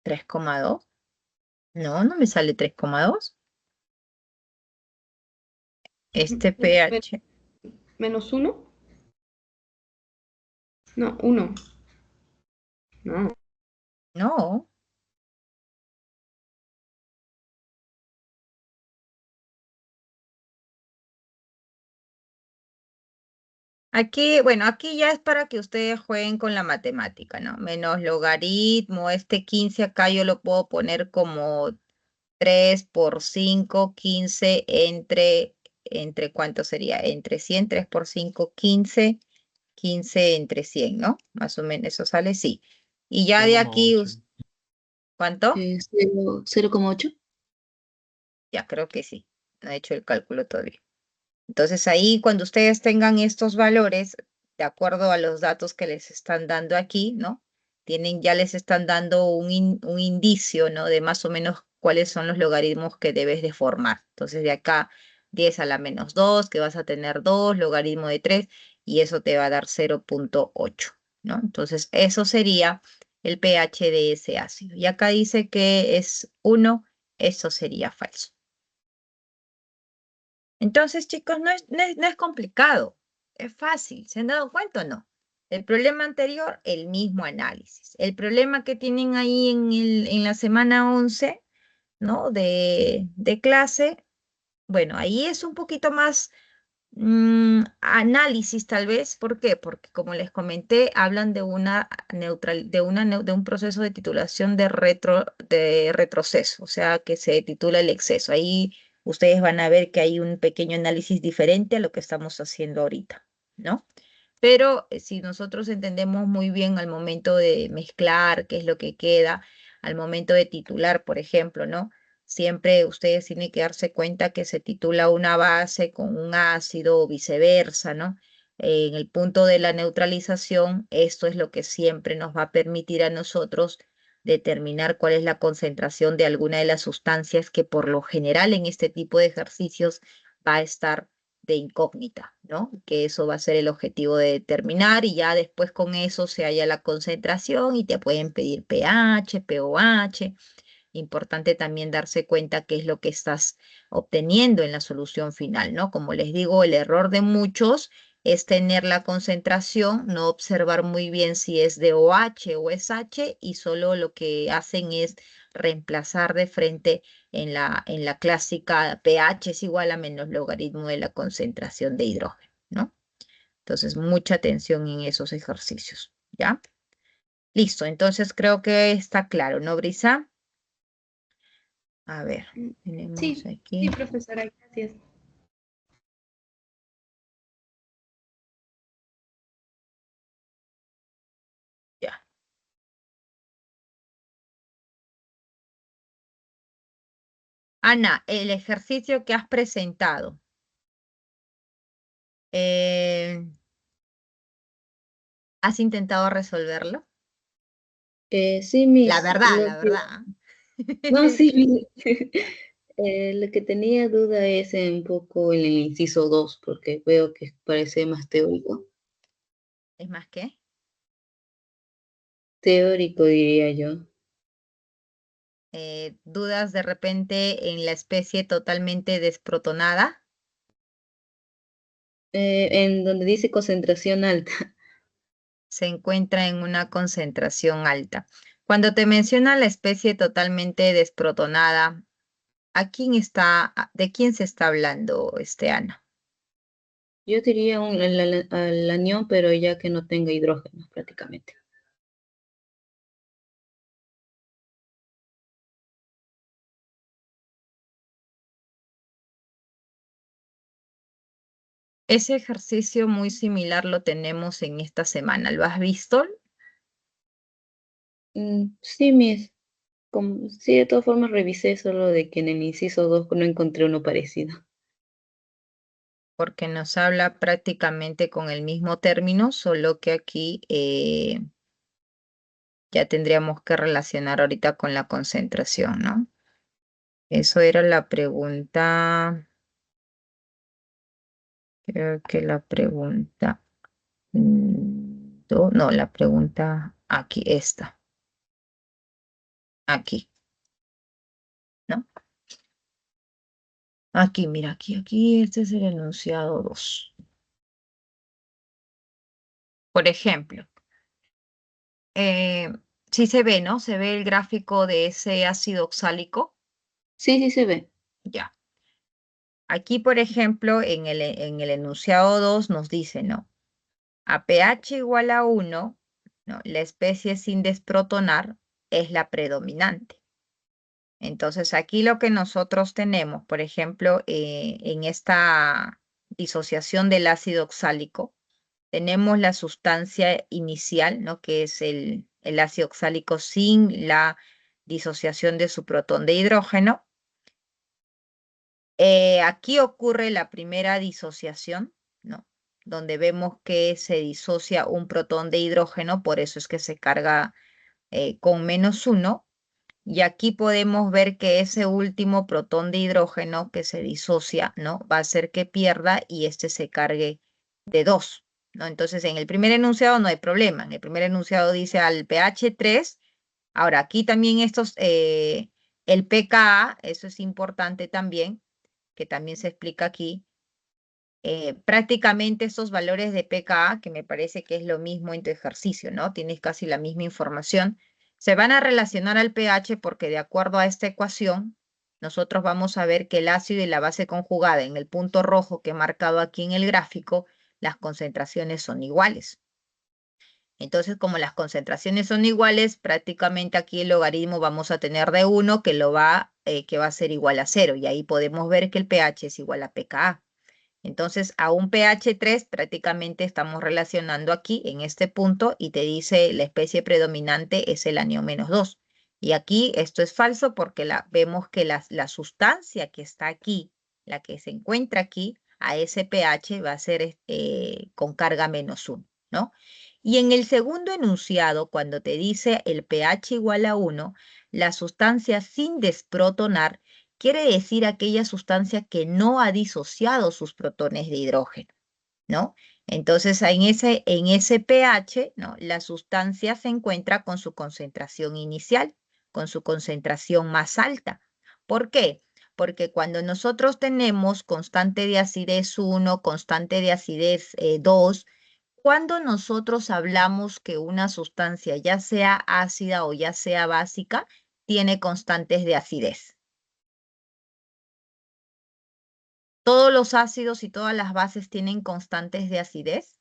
¿3,2? No, no me sale 3,2. Este pH, ¿Menos 1? No, 1. No. no. Aquí, bueno, aquí ya es para que ustedes jueguen con la matemática, ¿no? Menos logaritmo, este 15 acá yo lo puedo poner como 3 por 5, 15 entre ¿cuánto sería? Entre 100, 3 por 5, 15, 15 entre 100, ¿no? Más o menos, eso sale, sí. Y ya de aquí, 0,8. ¿cuánto? 0,8. Ya creo que sí, no he hecho el cálculo todavía. Entonces ahí cuando ustedes tengan estos valores, de acuerdo a los datos que les están dando aquí, ¿no? ya les están dando un indicio, ¿no? De más o menos cuáles son los logaritmos que debes de formar. Entonces, de acá 10 a la menos 2, que vas a tener 2, logaritmo de 3, y eso te va a dar 0,8, ¿no? Entonces, eso sería el pH de ese ácido. Y acá dice que es 1, eso sería falso. Entonces, chicos, no es complicado, es fácil. ¿Se han dado cuenta o no? El problema anterior, el mismo análisis. El problema que tienen ahí en la semana 11, ¿no? De clase, bueno, ahí es un poquito más análisis tal vez. ¿Por qué? Porque como les comenté, hablan de de un proceso de titulación de retroceso, o sea, que se titula el exceso. Ahí ustedes van a ver que hay un pequeño análisis diferente a lo que estamos haciendo ahorita, ¿no? Pero si nosotros entendemos muy bien al momento de mezclar qué es lo que queda, al momento de titular, por ejemplo, ¿no? Siempre ustedes tienen que darse cuenta que se titula una base con un ácido o viceversa, ¿no? En el punto de la neutralización, esto es lo que siempre nos va a permitir a nosotros determinar cuál es la concentración de alguna de las sustancias que por lo general en este tipo de ejercicios va a estar de incógnita, ¿no? Que eso va a ser el objetivo de determinar, y ya después con eso se halla la concentración y te pueden pedir pH, pOH. Importante también darse cuenta qué es lo que estás obteniendo en la solución final, ¿no? Como les digo, el error de muchos es tener la concentración, no observar muy bien si es de OH o es H, y solo lo que hacen es reemplazar de frente en la clásica pH es igual a menos logaritmo de la concentración de hidrógeno, ¿no? Entonces, mucha atención en esos ejercicios, ¿ya? Listo, entonces creo que está claro, ¿no, Brisa? A ver, tenemos Sí, aquí. sí, profesora, gracias. Ya. Ana, el ejercicio que has presentado, eh, ¿has intentado resolverlo? Sí, Miss, La verdad. no, sí, Miss. Lo que tenía duda es un poco en el inciso 2 porque veo que parece más teórico. ¿Es más que? Teórico, diría yo. ¿Dudas de repente en la especie totalmente desprotonada? En donde dice concentración alta. Se encuentra en una concentración alta. Cuando te menciona la especie totalmente desprotonada, ¿de quién se está hablando, Ana? Yo diría al anión, pero ya que no tenga hidrógeno prácticamente. Ese ejercicio muy similar lo tenemos en esta semana. ¿Lo has visto? Sí, Miss. Sí, de todas formas revisé solo de que en el inciso 2 no encontré uno parecido. Porque nos habla prácticamente con el mismo término, solo que aquí ya tendríamos que relacionar ahorita con la concentración, ¿no? Eso era la pregunta, creo que la pregunta, no, la pregunta aquí, aquí, ¿no? Aquí, mira, aquí, este es el enunciado 2. Por ejemplo, sí se ve, ¿no? Se ve el gráfico de ese ácido oxálico. Sí, sí se ve. Ya. Aquí, por ejemplo, en el enunciado 2 nos dice, ¿no? A pH igual a 1, ¿no? La especie sin desprotonar es la predominante. Entonces, aquí lo que nosotros tenemos, por ejemplo, en esta disociación del ácido oxálico, tenemos la sustancia inicial, ¿no? Que es el ácido oxálico sin la disociación de su protón de hidrógeno. Aquí ocurre la primera disociación, ¿no? Donde vemos que se disocia un protón de hidrógeno, por eso es que se carga con -1. Y aquí podemos ver que ese último protón de hidrógeno que se disocia, ¿no? Va a hacer que pierda y este se cargue de 2, ¿no? Entonces, en el primer enunciado no hay problema. En el primer enunciado dice al pH 3. Ahora, aquí también el pKa, eso es importante también, que también se explica aquí. Prácticamente estos valores de pKa, que me parece que es lo mismo en tu ejercicio, ¿no? Tienes casi la misma información, se van a relacionar al pH porque de acuerdo a esta ecuación, nosotros vamos a ver que el ácido y la base conjugada en el punto rojo que he marcado aquí en el gráfico, las concentraciones son iguales. Entonces, como las concentraciones son iguales, prácticamente aquí el logaritmo vamos a tener de 1 que va a ser igual a 0. Y ahí podemos ver que el pH es igual a pKa. Entonces, a un pH 3 prácticamente estamos relacionando aquí en este punto y te dice la especie predominante es el anión -2. Y aquí esto es falso porque vemos que la sustancia que está aquí, la que se encuentra aquí, a ese pH va a ser con carga -1, ¿no? Y en el segundo enunciado, cuando te dice el pH igual a 1, la sustancia sin desprotonar quiere decir aquella sustancia que no ha disociado sus protones de hidrógeno, ¿no? Entonces, en ese pH, ¿no? La sustancia se encuentra con su concentración inicial, con su concentración más alta. ¿Por qué? Porque cuando nosotros tenemos constante de acidez 1, constante de acidez 2, cuando nosotros hablamos que una sustancia, ya sea ácida o ya sea básica, tiene constantes de acidez. ¿Todos los ácidos y todas las bases tienen constantes de acidez?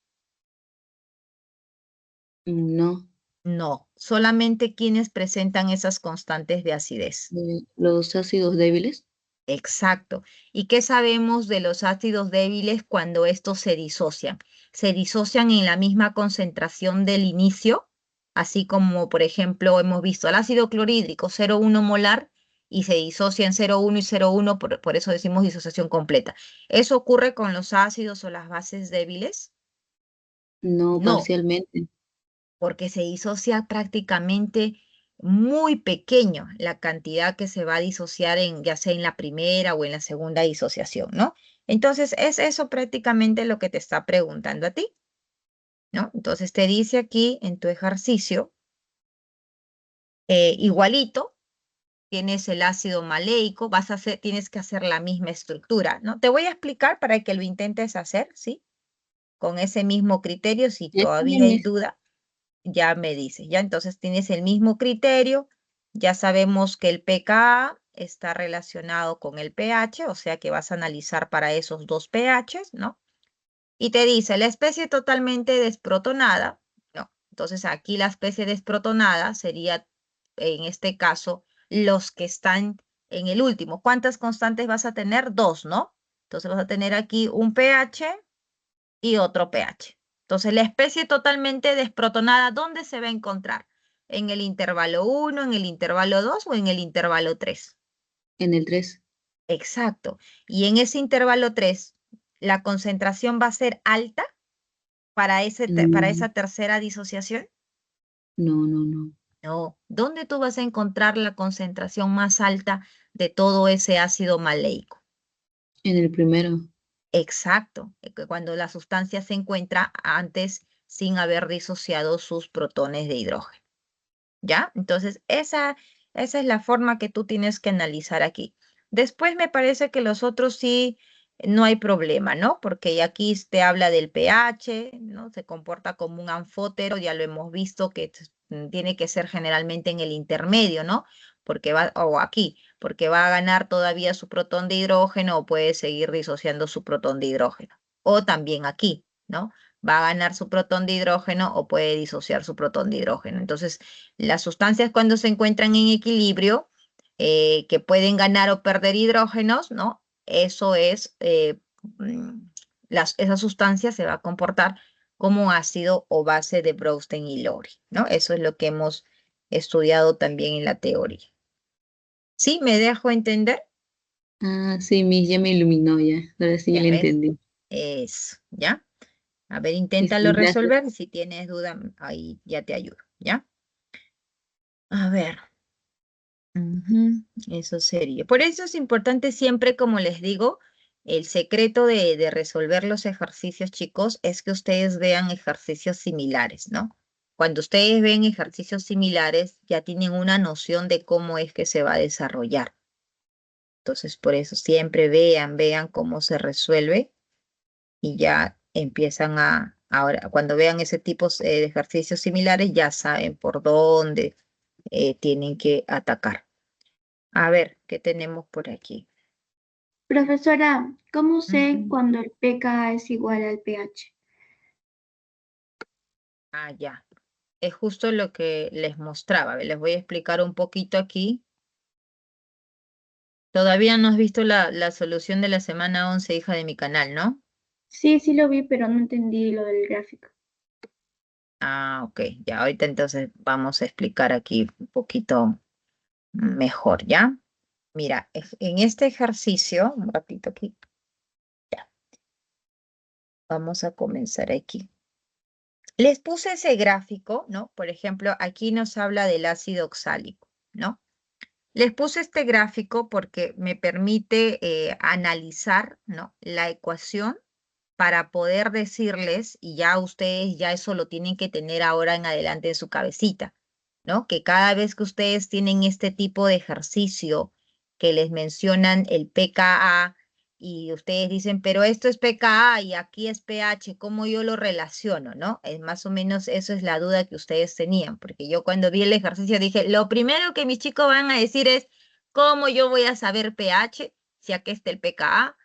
No. No, solamente quienes presentan esas constantes de acidez. Los ácidos débiles. Exacto. ¿Y qué sabemos de los ácidos débiles cuando estos se disocian? Se disocian en la misma concentración del inicio, así como, por ejemplo, hemos visto el ácido clorhídrico 0,1 molar y se disocia en 0,1 y 0,1, por eso decimos disociación completa. ¿Eso ocurre con los ácidos o las bases débiles? No, No, parcialmente. porque se disocia prácticamente muy pequeño la cantidad que se va a disociar ya sea en la primera o en la segunda disociación, ¿no? Entonces, es eso prácticamente lo que te está preguntando a ti, ¿no? Entonces, te dice aquí en tu ejercicio, igualito, tienes el ácido maleico, tienes que hacer la misma estructura, ¿no? Te voy a explicar para que lo intentes hacer, ¿sí? Con ese mismo criterio, si Ya está todavía bien, hay Miss. duda ya me dices, ya entonces tienes el mismo criterio, ya sabemos que el pKa está relacionado con el pH, o sea que vas a analizar para esos dos pHs, ¿no? Y te dice la especie totalmente desprotonada, ¿no? Entonces aquí la especie desprotonada sería, en este caso, los que están en el último. ¿Cuántas constantes vas a tener? Dos, ¿no? Entonces vas a tener aquí un pH y otro pH. Entonces, la especie totalmente desprotonada, ¿dónde se va a encontrar? ¿En el intervalo 1, en el intervalo 2 o en el intervalo 3? En el 3. Exacto. Y en ese intervalo 3, ¿la concentración va a ser alta para No, esa tercera disociación? no, no, no. No. ¿Dónde tú vas a encontrar la concentración más alta de todo ese ácido maleico? En el primero. Exacto, que cuando la sustancia se encuentra antes sin haber disociado sus protones de hidrógeno. ¿Ya? Entonces, esa es la forma que tú tienes que analizar aquí. Después me parece que los otros sí no hay problema, ¿no? Porque aquí te habla del pH, ¿no? Se comporta como un anfótero, ya lo hemos visto que tiene que ser generalmente en el intermedio, ¿no? O aquí, porque va a ganar todavía su protón de hidrógeno o puede seguir disociando su protón de hidrógeno. O también aquí, ¿no? Va a ganar su protón de hidrógeno o puede disociar su protón de hidrógeno. Entonces, las sustancias cuando se encuentran en equilibrio, que pueden ganar o perder hidrógenos, ¿no? Eso es, esa sustancia se va a comportar como ácido o base de Browstein y Lowry, ¿no? Eso es lo que hemos estudiado también en la teoría. ¿Sí? ¿Me dejo entender? Ah, sí, Miss, ya me iluminó ya. Ahora sí ya Ya lo ves. entendí. Eso, ¿ya? A ver, Sí, inténtalo sí, gracias. resolver. Si tienes duda, ahí ya te ayudo, ¿ya? A ver. Eso sería. Por eso es importante siempre, como les digo, el secreto de resolver los ejercicios, chicos, es que ustedes vean ejercicios similares, ¿no? Cuando ustedes ven ejercicios similares, ya tienen una noción de cómo es que se va a desarrollar. Entonces, por eso siempre vean cómo se resuelve y ya empiezan ahora, cuando vean ese tipo de ejercicios similares, ya saben por dónde tienen que atacar. A ver, ¿qué tenemos por aquí? Profesora, ¿cómo sé Ujú. cuando el pKa es igual al pH? Ah, ya. Es justo lo que les mostraba. Les voy a explicar un poquito aquí. Todavía no has visto la solución de la semana 11, hija de mi canal, ¿no? Sí, sí lo vi, pero no entendí lo del gráfico. Ah, ok. Ya, ahorita entonces vamos a explicar aquí un poquito mejor, ¿ya? Mira, en este ejercicio, un ratito aquí, ya, vamos a comenzar aquí. Les puse ese gráfico, ¿no? Por ejemplo, aquí nos habla del ácido oxálico, ¿no? Les puse este gráfico porque me permite analizar, ¿no?, la ecuación para poder decirles, y ya ustedes ya eso lo tienen que tener ahora en adelante en su cabecita, ¿no? Que cada vez que ustedes tienen este tipo de ejercicio que les mencionan el pKa y ustedes dicen, pero esto es pKa y aquí es pH, ¿cómo yo lo relaciono, no? Es más o menos eso es la duda que ustedes tenían, porque yo cuando vi el ejercicio dije, lo primero que mis chicos van a decir es, ¿cómo yo voy a saber pH si aquí está el pKa?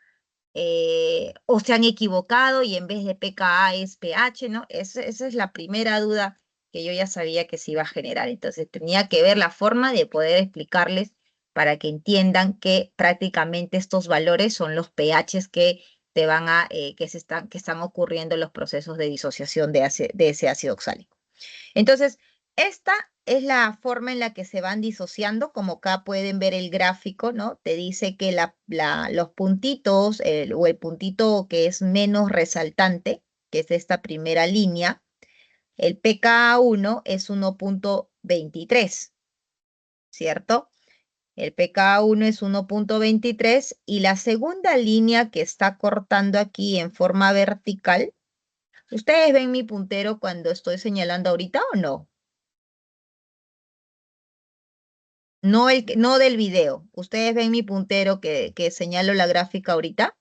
O se han equivocado y en vez de pKa es pH, ¿no? Esa es la primera duda que yo ya sabía que se iba a generar. Entonces tenía que ver la forma de poder explicarles para que entiendan que prácticamente estos valores son los pHs que te van a, que están ocurriendo en los procesos de disociación de ese ácido oxálico. Entonces, esta es la forma en la que se van disociando, como acá pueden ver el gráfico, ¿no? Te dice que los puntitos, o el puntito que es menos resaltante, que es esta primera línea, el pKa1 es 1.23, ¿cierto? El pKa1 es 1.23 y la segunda línea que está cortando aquí en forma vertical, ¿ustedes ven mi puntero cuando estoy señalando ahorita o no? No, no del video. ¿Ustedes ven mi puntero que señalo la gráfica ahorita?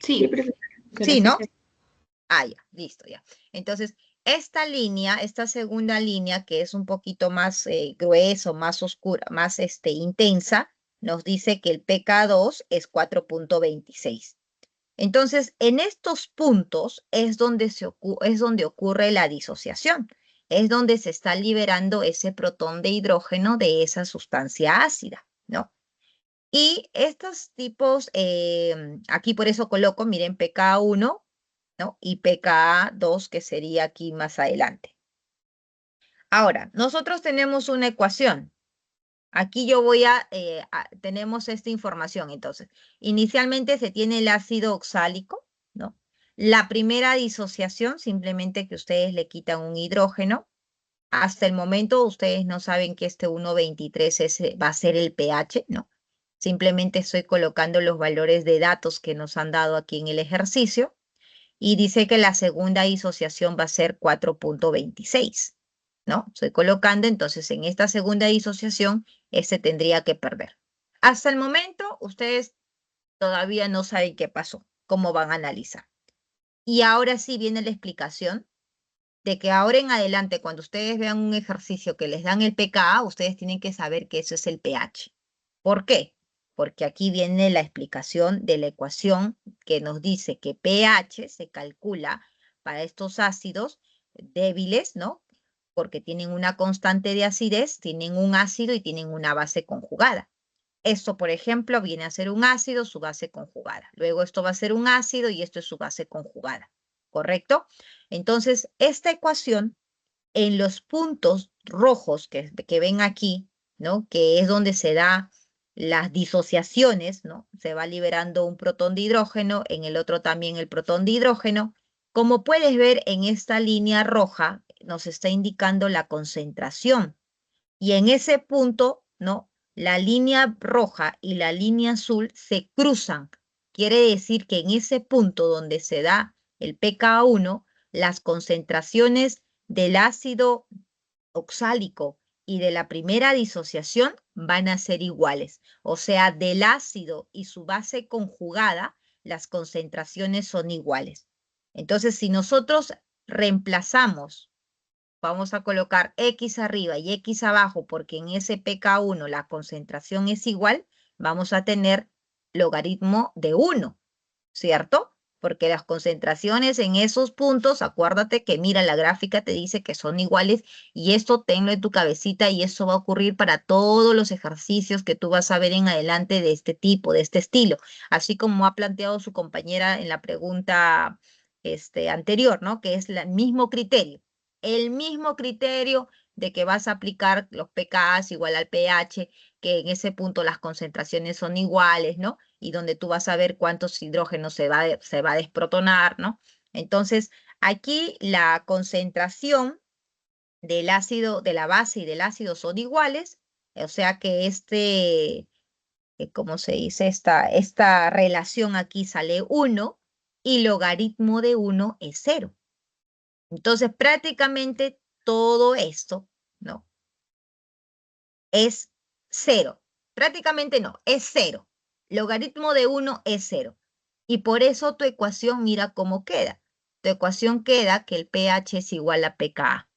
Sí, Sí, profesora. Sí, ¿no? Ah, ya, listo, ya. Entonces, esta línea, esta segunda línea, que es un poquito más grueso, más oscura, más intensa, nos dice que el pK2 es 4.26. Entonces, en estos puntos es donde, es donde ocurre la disociación, es donde se está liberando ese protón de hidrógeno de esa sustancia ácida, ¿no? Y estos tipos, aquí por eso coloco, miren, pKa1, ¿no? Y pKa2, que sería aquí más adelante. Ahora, nosotros tenemos una ecuación. Aquí yo voy tenemos esta información, entonces. Inicialmente se tiene el ácido oxálico, ¿no? La primera disociación, simplemente que ustedes le quitan un hidrógeno. Hasta el momento ustedes no saben que este 1.23 va a ser el pH, ¿no? Simplemente estoy colocando los valores de datos que nos han dado aquí en el ejercicio. Y dice que la segunda disociación va a ser 4.26, ¿no? Estoy colocando, entonces en esta segunda disociación, este tendría que perder. Hasta el momento, ustedes todavía no saben qué pasó, cómo van a analizar. Y ahora sí viene la explicación de que ahora en adelante, cuando ustedes vean un ejercicio que les dan el pKa, ustedes tienen que saber que eso es el pH. ¿Por qué? Porque aquí viene la explicación de la ecuación que nos dice que pH se calcula para estos ácidos débiles, ¿no? Porque tienen una constante de acidez, tienen un ácido y tienen una base conjugada. Esto, por ejemplo, viene a ser un ácido, su base conjugada. Luego esto va a ser un ácido y esto es su base conjugada. ¿Correcto? Entonces, esta ecuación en los puntos rojos que ven aquí, ¿no? Que es donde se da las disociaciones, ¿no? Se va liberando un protón de hidrógeno, en el otro también el protón de hidrógeno. Como puedes ver en esta línea roja, nos está indicando la concentración. Y en ese punto, ¿no? La línea roja y la línea azul se cruzan. Quiere decir que en ese punto donde se da el pKa1, las concentraciones del ácido oxálico y de la primera disociación van a ser iguales. O sea, del ácido y su base conjugada, las concentraciones son iguales. Entonces, si nosotros reemplazamos, vamos a colocar X arriba y X abajo, porque en ese pK1 la concentración es igual, vamos a tener logaritmo de 1, ¿cierto? Porque las concentraciones en esos puntos, acuérdate que mira, la gráfica te dice que son iguales y esto tenlo en tu cabecita y eso va a ocurrir para todos los ejercicios que tú vas a ver en adelante de este tipo, de este estilo, así como ha planteado su compañera en la pregunta anterior, ¿no? Que es el mismo criterio de que vas a aplicar los pKs igual al pH, que en ese punto las concentraciones son iguales, ¿no? Y donde tú vas a ver cuántos hidrógenos se va a desprotonar, ¿no? Entonces, aquí la concentración del ácido, de la base y del ácido son iguales, o sea que ¿cómo se dice? Esta relación aquí sale 1 y logaritmo de 1 es 0. Entonces, prácticamente todo esto, ¿no? Es 0. Prácticamente no, es 0. Logaritmo de 1 es 0. Y por eso tu ecuación, mira cómo queda. Tu ecuación queda que el pH es igual a pKa.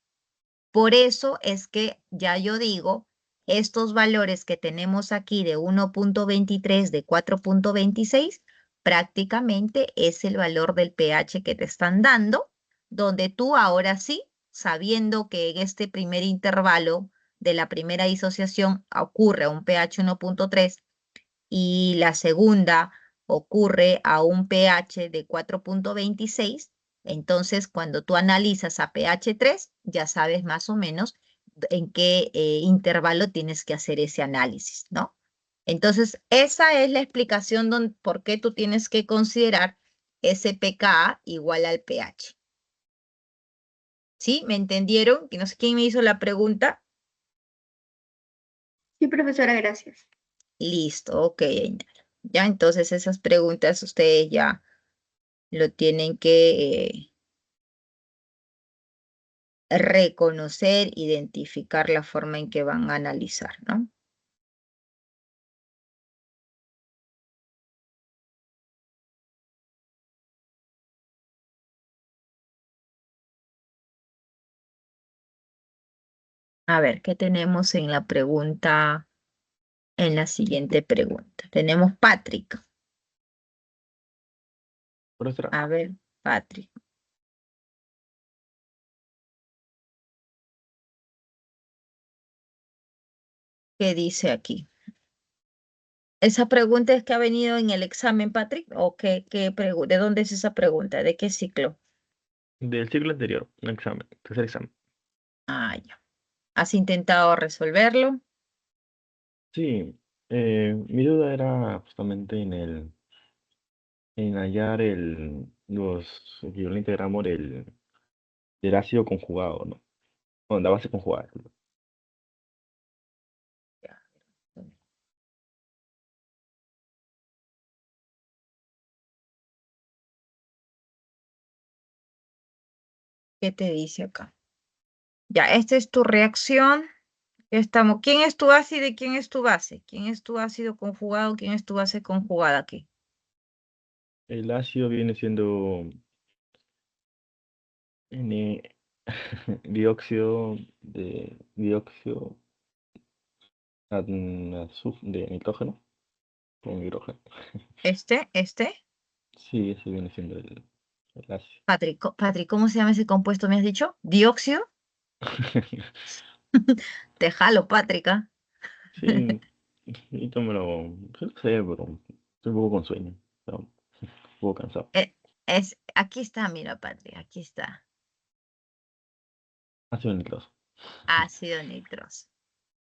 Por eso es que ya yo digo, estos valores que tenemos aquí de 1.23, de 4.26, prácticamente es el valor del pH que te están dando, donde tú ahora sí, sabiendo que en este primer intervalo de la primera disociación ocurre a un pH 1.3 y la segunda ocurre a un pH de 4.26, entonces cuando tú analizas a pH 3, ya sabes más o menos en qué intervalo tienes que hacer ese análisis, ¿no? Entonces, esa es la explicación por qué tú tienes que considerar ese pKa igual al pH. ¿Sí? ¿Me entendieron? Que no sé quién me hizo la pregunta. Sí, profesora, gracias. Listo, ok. Ya, entonces esas preguntas ustedes ya lo tienen que reconocer, identificar la forma en que van a analizar, ¿no? A ver, ¿qué tenemos en la pregunta, en la siguiente pregunta? Tenemos Patrick. Profesora, A ver, Patrick. ¿Qué dice aquí? ¿Esa pregunta es que ha venido en el examen, Patrick? ¿O de dónde es esa pregunta? ¿De qué ciclo? del ciclo anterior, un examen, tercer examen. Ah, ya. ¿Has intentado resolverlo? Sí, mi duda era justamente en hallar que yo le integramos del ácido conjugado, ¿no? Bueno, la base conjugada. Ya. ¿Qué te dice acá? Ya, esta es tu reacción. ¿Quién es tu ácido y quién es tu base? ¿Quién es tu ácido conjugado? ¿Quién es tu base conjugada aquí? El ácido viene siendo N dióxido de nitrógeno con hidrógeno. Este. Sí, ese viene siendo el ácido. Patrick, ¿cómo se llama ese compuesto? ¿Me has dicho? ¿Dióxido? Te jalo, Patrick, ¿ah? Sí, y sí lo sé, pero estoy un poco con sueño, un poco cansado. Aquí está, mira, Patrick, aquí está. Ácido nitroso. Ácido nitroso.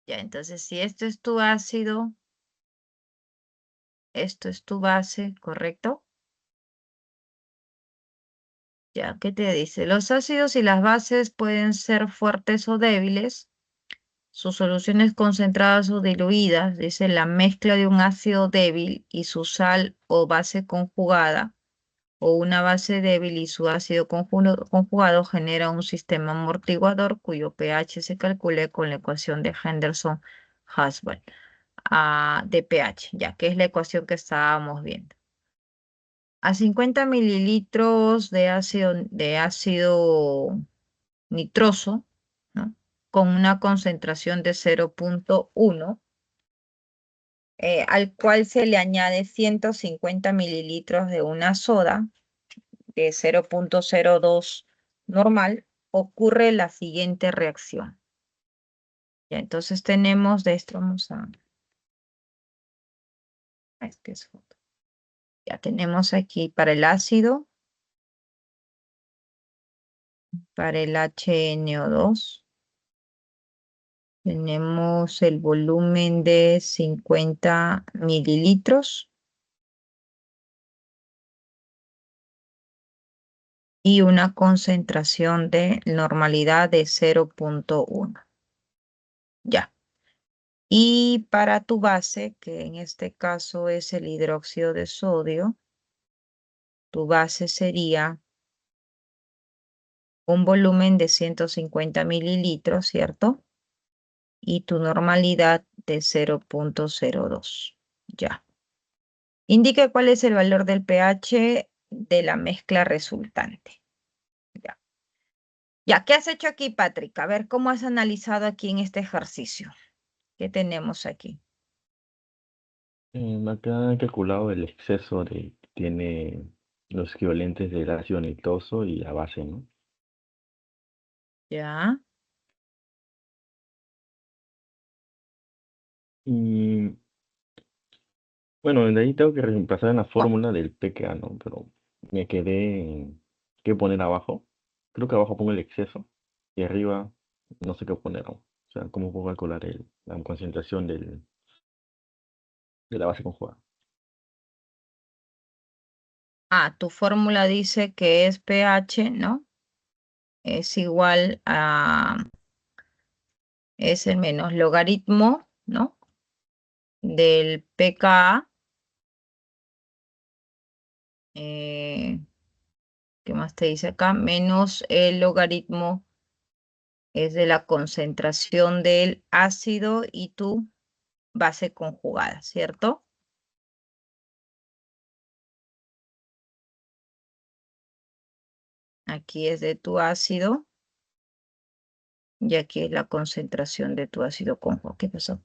Ya, entonces, si esto es tu ácido, esto es tu base, ¿correcto? Ya, ¿qué te dice? Los ácidos y las bases pueden ser fuertes o débiles. Sus soluciones concentradas o diluidas, dice la mezcla de un ácido débil y su sal o base conjugada, o una base débil y su ácido conjugado genera un sistema amortiguador cuyo pH se calcula con la ecuación de Henderson-Haswell de pH, ya que es la ecuación que estábamos viendo. A 50 mililitros de ácido nitroso, ¿no? Con una concentración de 0,1, al cual se le añade 150 mililitros de una soda de 0,02 normal, ocurre la siguiente reacción. Ya, entonces tenemos de esto, vamos a... Este es foto. Ya tenemos aquí para el ácido, para el HNO2. Tenemos el volumen de 50 mililitros y una concentración de normalidad de 0,1. Ya. Y para tu base, que en este caso es el hidróxido de sodio, tu base sería un volumen de 150 mililitros, ¿cierto? Y tu normalidad de 0,02. Ya. Indique cuál es el valor del pH de la mezcla resultante. Ya. Ya, ¿qué has hecho aquí, Patrick? A ver, ¿cómo has analizado aquí en este ejercicio? ¿Qué tenemos aquí? Acá he calculado el exceso que tiene los equivalentes del ácido nitroso y la base, ¿no? Ya. Y bueno, de ahí tengo que reemplazar en la fórmula del pKa, ¿no? Pero me quedé en qué poner abajo. Creo que abajo pongo el exceso y arriba no sé qué poner, ¿no? O sea, cómo puedo calcular la concentración de la base conjugada. Tu fórmula dice que es pH, ¿no? Es igual a, es el menos logaritmo, ¿no? Del pKa. ¿Qué más te dice acá? Menos el logaritmo es de la concentración del ácido y tu base conjugada, ¿cierto? Aquí es de tu ácido y aquí es la concentración de tu ácido conjugado. ¿Qué pasó?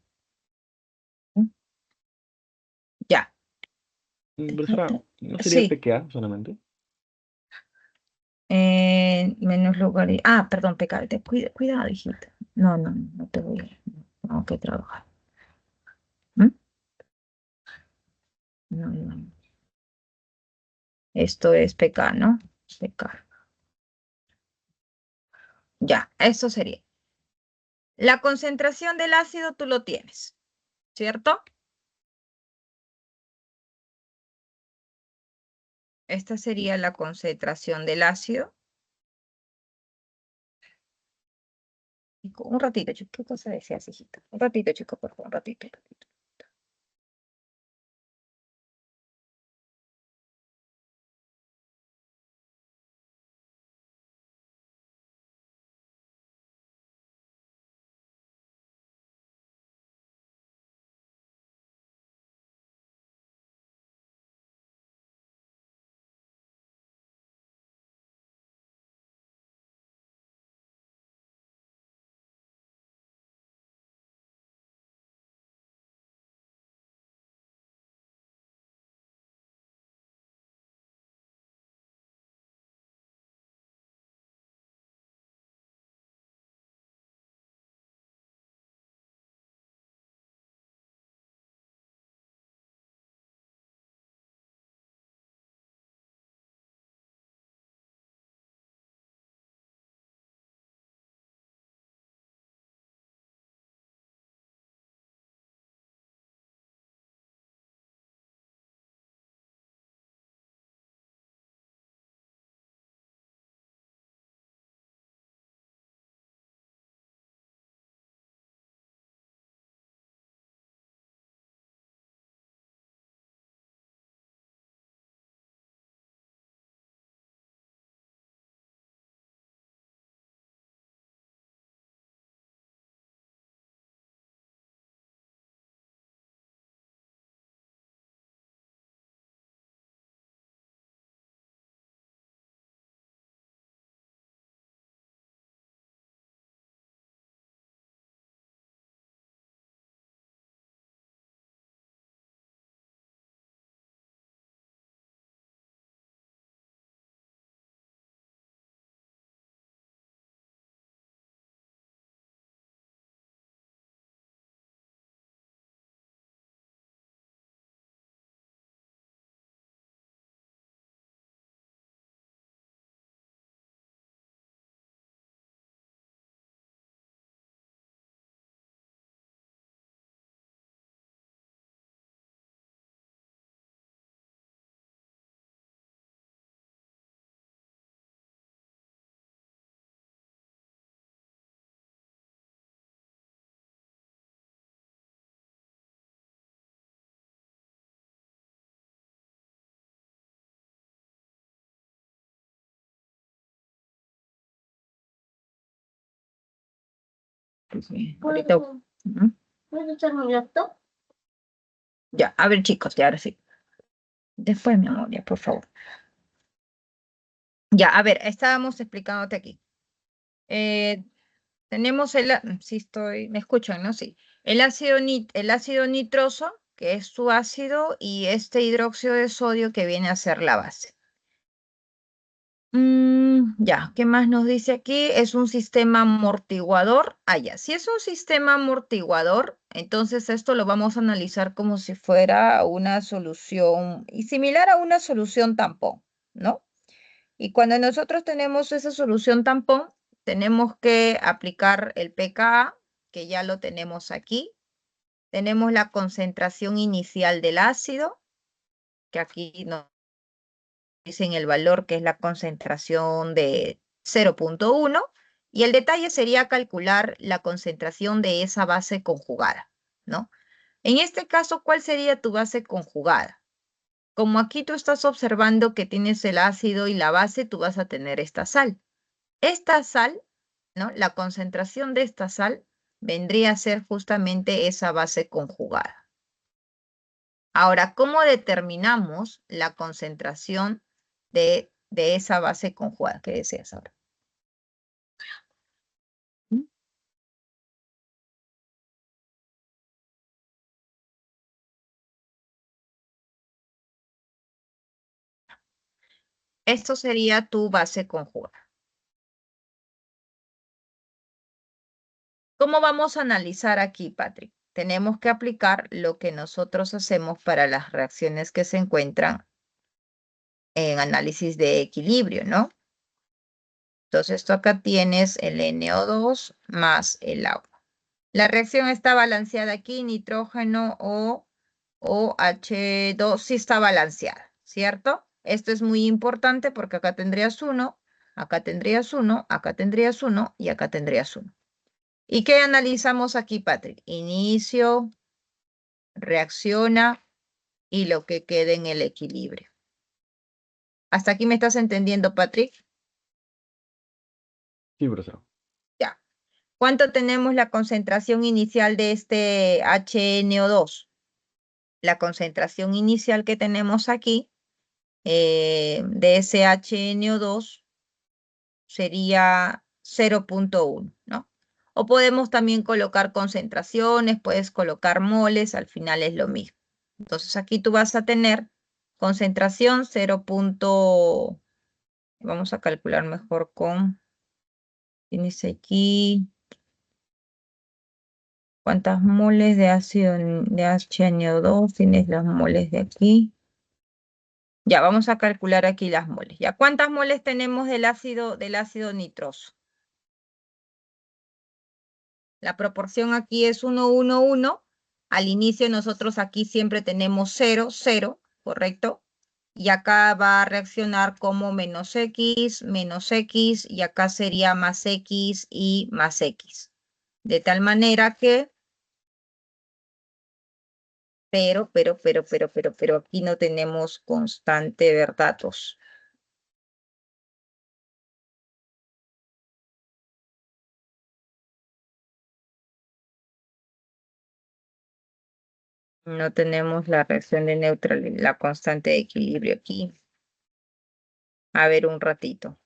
Ya. Profesora, ¿no sería Sí. pKa solamente? Menos logaritmo. Perdón, pecado. Cuidado, hijita. No, no, no te voy a. Tengo que trabajar. ¿Mm? No, no. Esto es pecar, ¿no? Pecar. Ya, eso sería. La concentración del ácido tú lo tienes, ¿cierto? Esta sería la concentración del ácido. Un ratito, chico. ¿Qué cosa decías, hijita? Un ratito, chico, por favor, un ratito. Sí, ahorita. Ujú. ¿Puedo usar mi laptop? Ya, a ver chicos, ya ahora sí. Después, mi amor, ya, por favor. Ya, a ver, estábamos explicándote aquí. Tenemos me escuchan, ¿no? Sí. El ácido nitroso, que es su ácido, y este hidróxido de sodio que viene a ser la base. Ya, ¿qué más nos dice aquí? Es un sistema amortiguador. Ah, ya, si es un sistema amortiguador, entonces esto lo vamos a analizar como si fuera una solución y similar a una solución tampón, ¿no? Y cuando nosotros tenemos esa solución tampón, tenemos que aplicar el pKa, que ya lo tenemos aquí. Tenemos la concentración inicial del ácido, que aquí nos dicen el valor, que es la concentración de 0.1. Y el detalle sería calcular la concentración de esa base conjugada, ¿no? En este caso, ¿cuál sería tu base conjugada? Como aquí tú estás observando que tienes el ácido y la base, tú vas a tener esta sal. Esta sal, ¿no? La concentración de esta sal vendría a ser justamente esa base conjugada. Ahora, ¿cómo determinamos la concentración de esa base conjugada? ¿Qué deseas ahora? ¿Mm? Esto sería tu base conjugada. ¿Cómo vamos a analizar aquí, Patrick? Tenemos que aplicar lo que nosotros hacemos para las reacciones que se encuentran en análisis de equilibrio, ¿no? Entonces, tú acá tienes el NO2 más el agua. La reacción está balanceada aquí, nitrógeno o H2 sí está balanceada, ¿cierto? Esto es muy importante porque acá tendrías 1, acá tendrías 1, acá tendrías 1 y acá tendrías 1. ¿Y qué analizamos aquí, Patrick? Inicio, reacciona y lo que quede en el equilibrio. ¿Hasta aquí me estás entendiendo, Patrick? Sí, profesor. Ya. ¿Cuánto tenemos la concentración inicial de este HNO2? La concentración inicial que tenemos aquí de ese HNO2 sería 0.1, ¿no? O podemos también colocar concentraciones, puedes colocar moles, al final es lo mismo. Entonces aquí tú vas a tener concentración 0. Vamos a calcular mejor tienes aquí, ¿cuántas moles de ácido de HNO2? Tienes las moles de aquí. Ya, vamos a calcular aquí las moles. ¿Ya cuántas moles tenemos del ácido nitroso? La proporción aquí es 1, 1, 1. Al inicio nosotros aquí siempre tenemos 0, 0, ¿correcto? Y acá va a reaccionar como menos X, y acá sería más X y más X. De tal manera que, pero aquí no tenemos constante de datos. No tenemos la reacción de neutralidad, la constante de equilibrio aquí. A ver un ratito.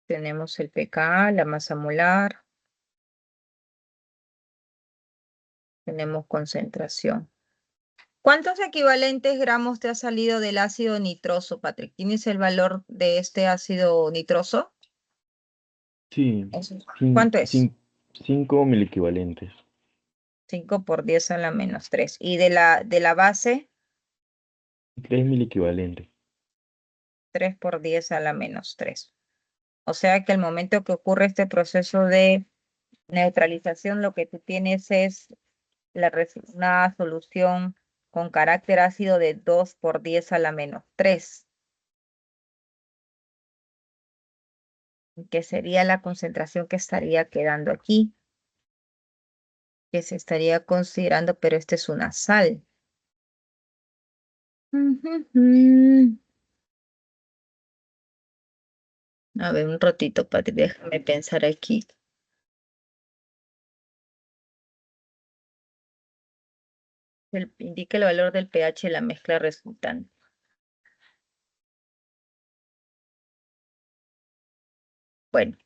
Tenemos el pKa, la masa molar. Tenemos concentración. ¿Cuántos equivalentes gramos te ha salido del ácido nitroso, Patrick? ¿Tienes el valor de este ácido nitroso? Sí, ¿Cuánto es? 5 miliequivalentes. 5 por 10 a la menos 3. ¿Y de la base? 3 miliequivalentes. 3 por 10 a la menos 3. O sea que al momento que ocurre este proceso de neutralización, lo que tú tienes es una solución con carácter ácido de 2 por 10 a la menos 3. Que sería la concentración que estaría quedando aquí, que se estaría considerando, pero esta es una sal. A ver, un ratito, Patri, déjame pensar aquí. Indica el valor del pH de la mezcla resultante. Bueno,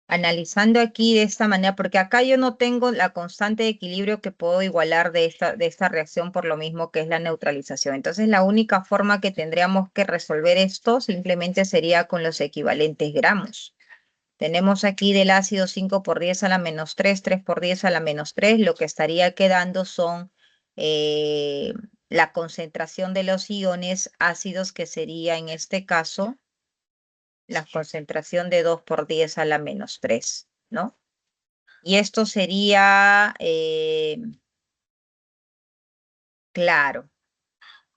analizando aquí de esta manera, porque acá yo no tengo la constante de equilibrio que puedo igualar de esta reacción por lo mismo que es la neutralización. Entonces, la única forma que tendríamos que resolver esto simplemente sería con los equivalentes gramos. Tenemos aquí del ácido 5 por 10 a la menos 3, 3 por 10 a la menos 3. Lo que estaría quedando son la concentración de los iones ácidos, que sería en este caso la concentración de 2 por 10 a la menos 3, ¿no? Y esto sería, claro,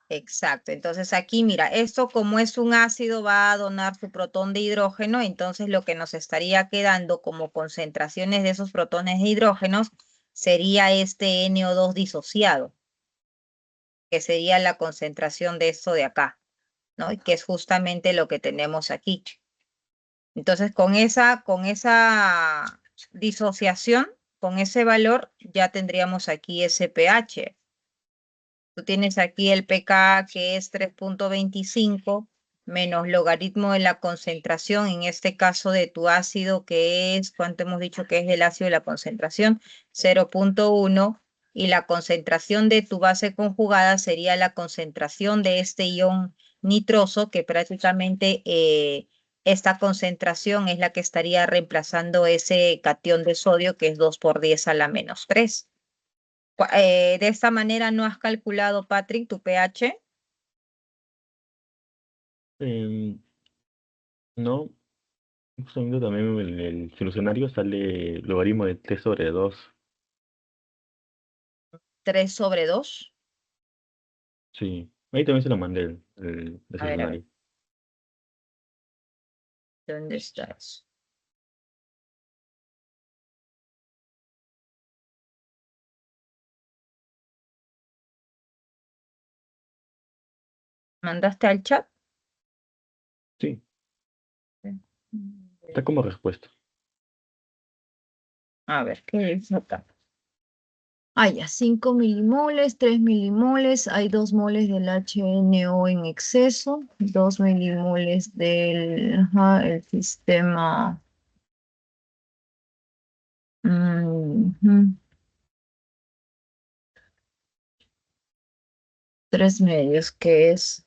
exacto. Entonces aquí, mira, esto como es un ácido va a donar su protón de hidrógeno, entonces lo que nos estaría quedando como concentraciones de esos protones de hidrógenos sería este NO2 disociado, que sería la concentración de esto de acá, ¿no? Y que es justamente lo que tenemos aquí. Entonces, con esa disociación, con ese valor, ya tendríamos aquí ese pH. Tú tienes aquí el pK, que es 3.25 menos logaritmo de la concentración, en este caso de tu ácido, que es, ¿cuánto hemos dicho que es el ácido de la concentración? 0.1, y la concentración de tu base conjugada sería la concentración de este ion nitroso, que prácticamente esta concentración es la que estaría reemplazando ese catión de sodio, que es 2 por 10 a la menos 3. De esta manera no has calculado, Patrick, tu pH. Em, no, justamente también en el solucionario sale logaritmo de t sobre 2. 3/2. Sí, ahí también se lo mandé el A ver, solucionario. ¿dónde estás? ¿Mandaste al chat? Sí, está como respuesta. A ver, ¿qué dice acá? Ah, ya, 5 milimoles, 3 milimoles, hay 2 moles del HNO en exceso, 2 milimoles del el sistema. 3 medios, que es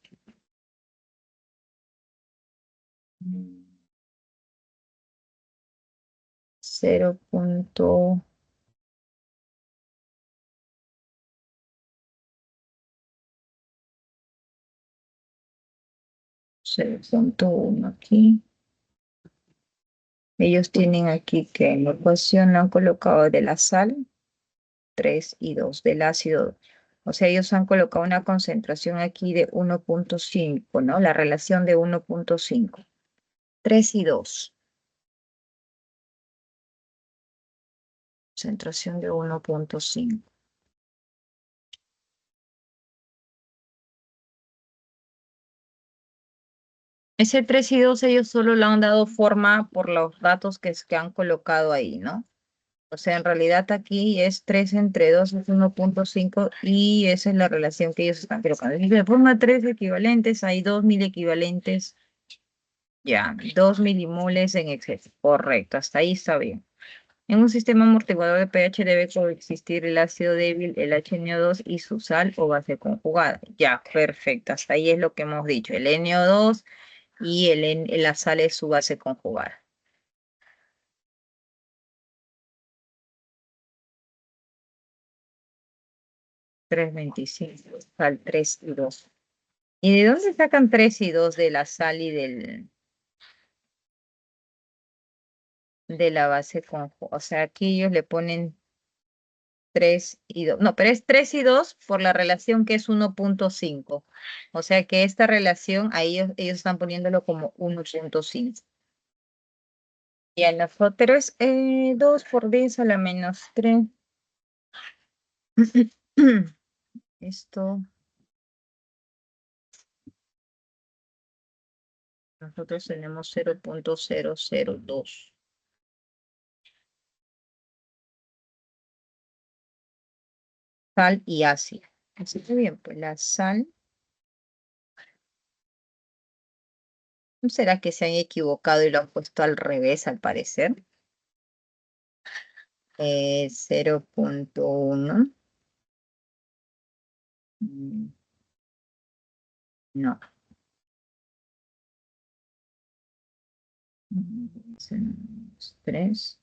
0.0.1 aquí. Ellos tienen aquí que en la ecuación lo han colocado de la sal, 3 y 2 del ácido. O sea, ellos han colocado una concentración aquí de 1.5, ¿no? La relación de 1.5. 3 y 2. Concentración de 1.5. Ese 3 y 2 ellos solo le han dado forma por los datos que han colocado ahí, ¿no? O sea, en realidad aquí es 3 entre 2 es 1.5, y esa es la relación que ellos están colocando. Si se forma 3 equivalentes, hay 2.000 equivalentes, ya, 2 milimoles en exceso. Correcto, hasta ahí está bien. En un sistema amortiguador de pH debe coexistir el ácido débil, el HNO2 y su sal o base conjugada. Ya, perfecto, hasta ahí es lo que hemos dicho. El NO2 y la sal es su base conjugada. 3.25, sal 3 y 2. ¿Y de dónde sacan 3 y 2 de la sal y de la base conjugada? O sea, aquí ellos le ponen 3 y 2. No, pero es 3 y 2 por la relación que es 1.5. O sea que esta relación, ahí ellos están poniéndolo como 1.5. Y a nosotros es 2 por 10 a la menos 3. Esto nosotros tenemos 0.002. Sal y ácido. Así que bien, pues la sal. ¿No será que se han equivocado y lo han puesto al revés al parecer? 0.1. No. 3.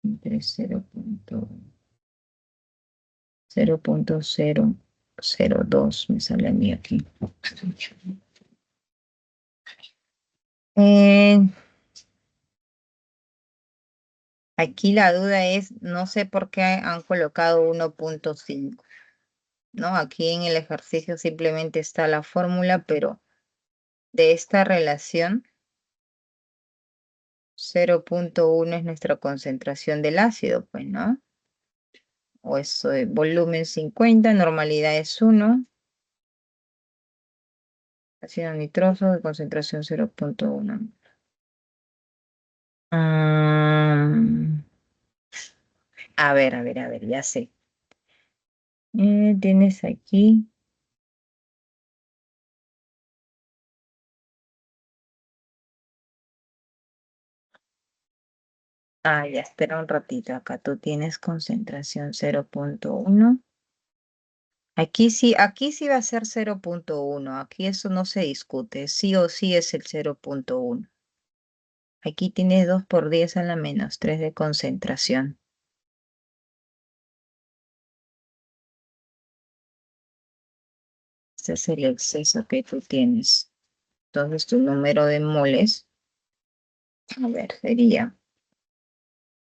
Entre 0.002 me sale a mí aquí. Aquí la duda es, no sé por qué han colocado 1.5, ¿no? Aquí en el ejercicio simplemente está la fórmula, pero de esta relación, 0.1 es nuestra concentración del ácido, pues, ¿no? O eso de volumen 50, normalidad es 1. Ácido nitroso de concentración 0.1. A ver, ya sé. Tienes aquí. Ya, espera un ratito. Acá tú tienes concentración 0.1. Aquí sí va a ser 0.1. Aquí eso no se discute. Sí o sí es el 0.1. Aquí tienes 2 por 10 a la menos 3 de concentración. Este es el exceso que tú tienes. Entonces tu número de moles, a ver, sería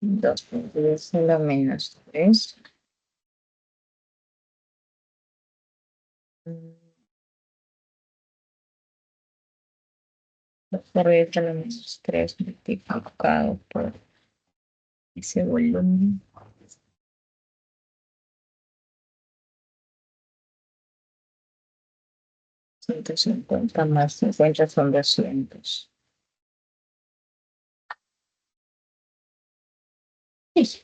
2 por 10 a la menos 3. 2 por 10 a la menos 3 multiplicado por ese volumen. 150 más 50 son 200. Sí.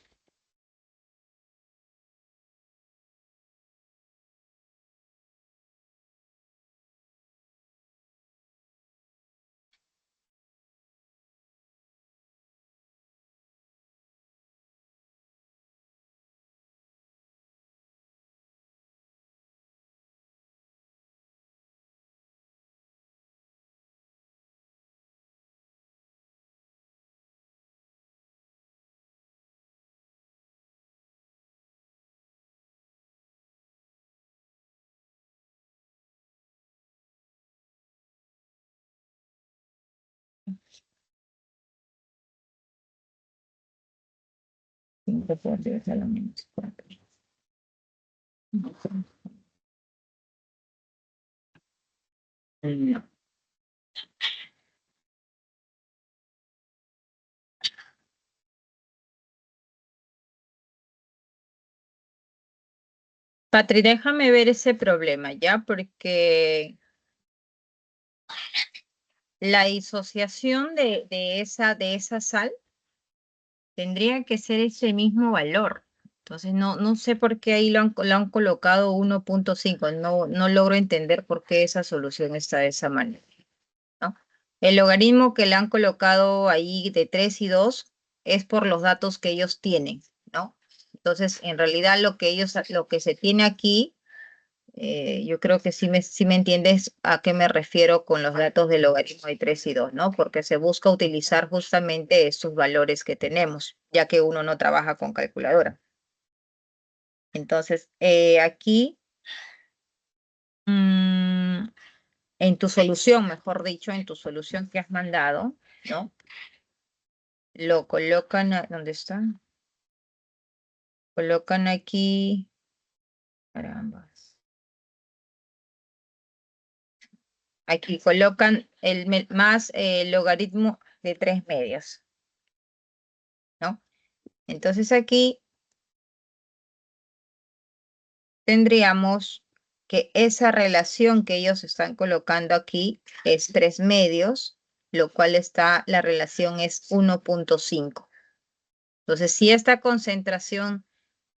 Cinco por 10 a la menos 4. No. Patri, déjame ver ese problema, ¿ya? Porque la disociación de esa sal tendría que ser ese mismo valor. Entonces, no sé por qué ahí lo han colocado 1.5. No logro entender por qué esa solución está de esa manera, ¿no? El logaritmo que le han colocado ahí de 3 y 2 es por los datos que ellos tienen, ¿no? Entonces, en realidad lo que se tiene aquí, yo creo que sí me entiendes a qué me refiero con los datos del logaritmo de 3 y 2, ¿no? Porque se busca utilizar justamente estos valores que tenemos, ya que uno no trabaja con calculadora. Entonces, aquí, en tu solución, mejor dicho, en tu solución que has mandado, ¿no? Lo colocan, ¿dónde está? Colocan aquí, caramba. Aquí colocan más logaritmo de 3 medios, ¿no? Entonces aquí tendríamos que esa relación que ellos están colocando aquí es 3 medios, lo cual la relación es 1.5. Entonces, si esta concentración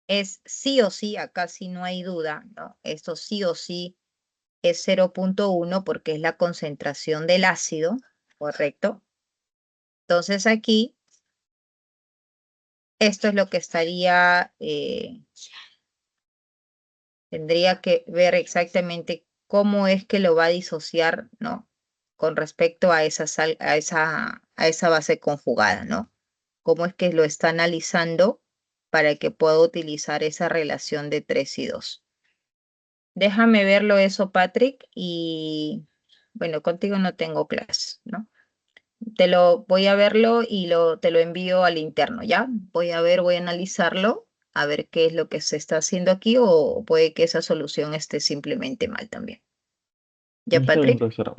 es sí o sí, acá sí no hay duda, ¿no? Esto sí o sí es 0.1 porque es la concentración del ácido, ¿correcto? Entonces aquí, esto es lo que tendría que ver exactamente cómo es que lo va a disociar, ¿no? Con respecto a esa base conjugada, ¿no? Cómo es que lo está analizando para que pueda utilizar esa relación de 3 y 2. Déjame verlo eso, Patrick, y bueno, contigo no tengo clase, ¿no? Voy a verlo y te lo envío al interno, ¿ya? Voy a analizarlo, a ver qué es lo que se está haciendo aquí o puede que esa solución esté simplemente mal también. ¿Ya, Está bien, Patrick? profesora.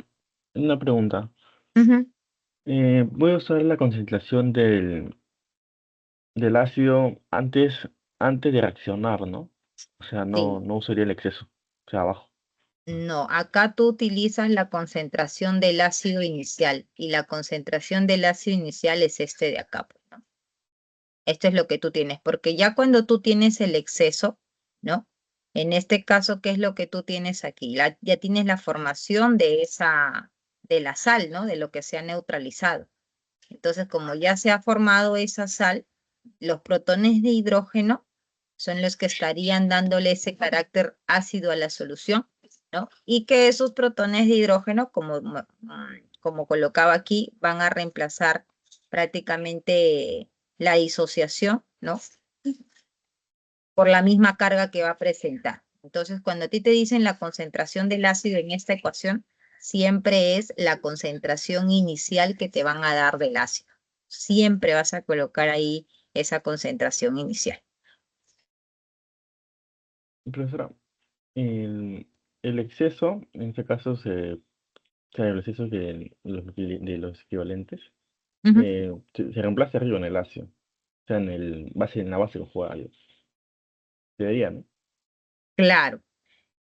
Una pregunta. Ujú. Voy a usar la concentración del ácido antes de reaccionar, ¿no? O sea, Sí. no usaría el exceso, o sea, abajo. No, acá tú utilizas la concentración del ácido inicial y la concentración del ácido inicial es este de acá, pues, ¿no? Esto es lo que tú tienes, porque ya cuando tú tienes el exceso, ¿no? En este caso, ¿qué es lo que tú tienes aquí? Ya tienes la formación de la sal, ¿no? De lo que se ha neutralizado. Entonces, como ya se ha formado esa sal, los protones de hidrógeno son los que estarían dándole ese carácter ácido a la solución, ¿no? Y que esos protones de hidrógeno, como colocaba aquí, van a reemplazar prácticamente la disociación, ¿no? Por la misma carga que va a presentar. Entonces, cuando a ti te dicen la concentración del ácido en esta ecuación, siempre es la concentración inicial que te van a dar del ácido. Siempre vas a colocar ahí esa concentración inicial. Profesora, el exceso, en este caso, o sea, el exceso de los equivalentes, Ujú. se reemplaza arriba en el ácido, o sea, en la base conjugada, debería, ¿no? Claro.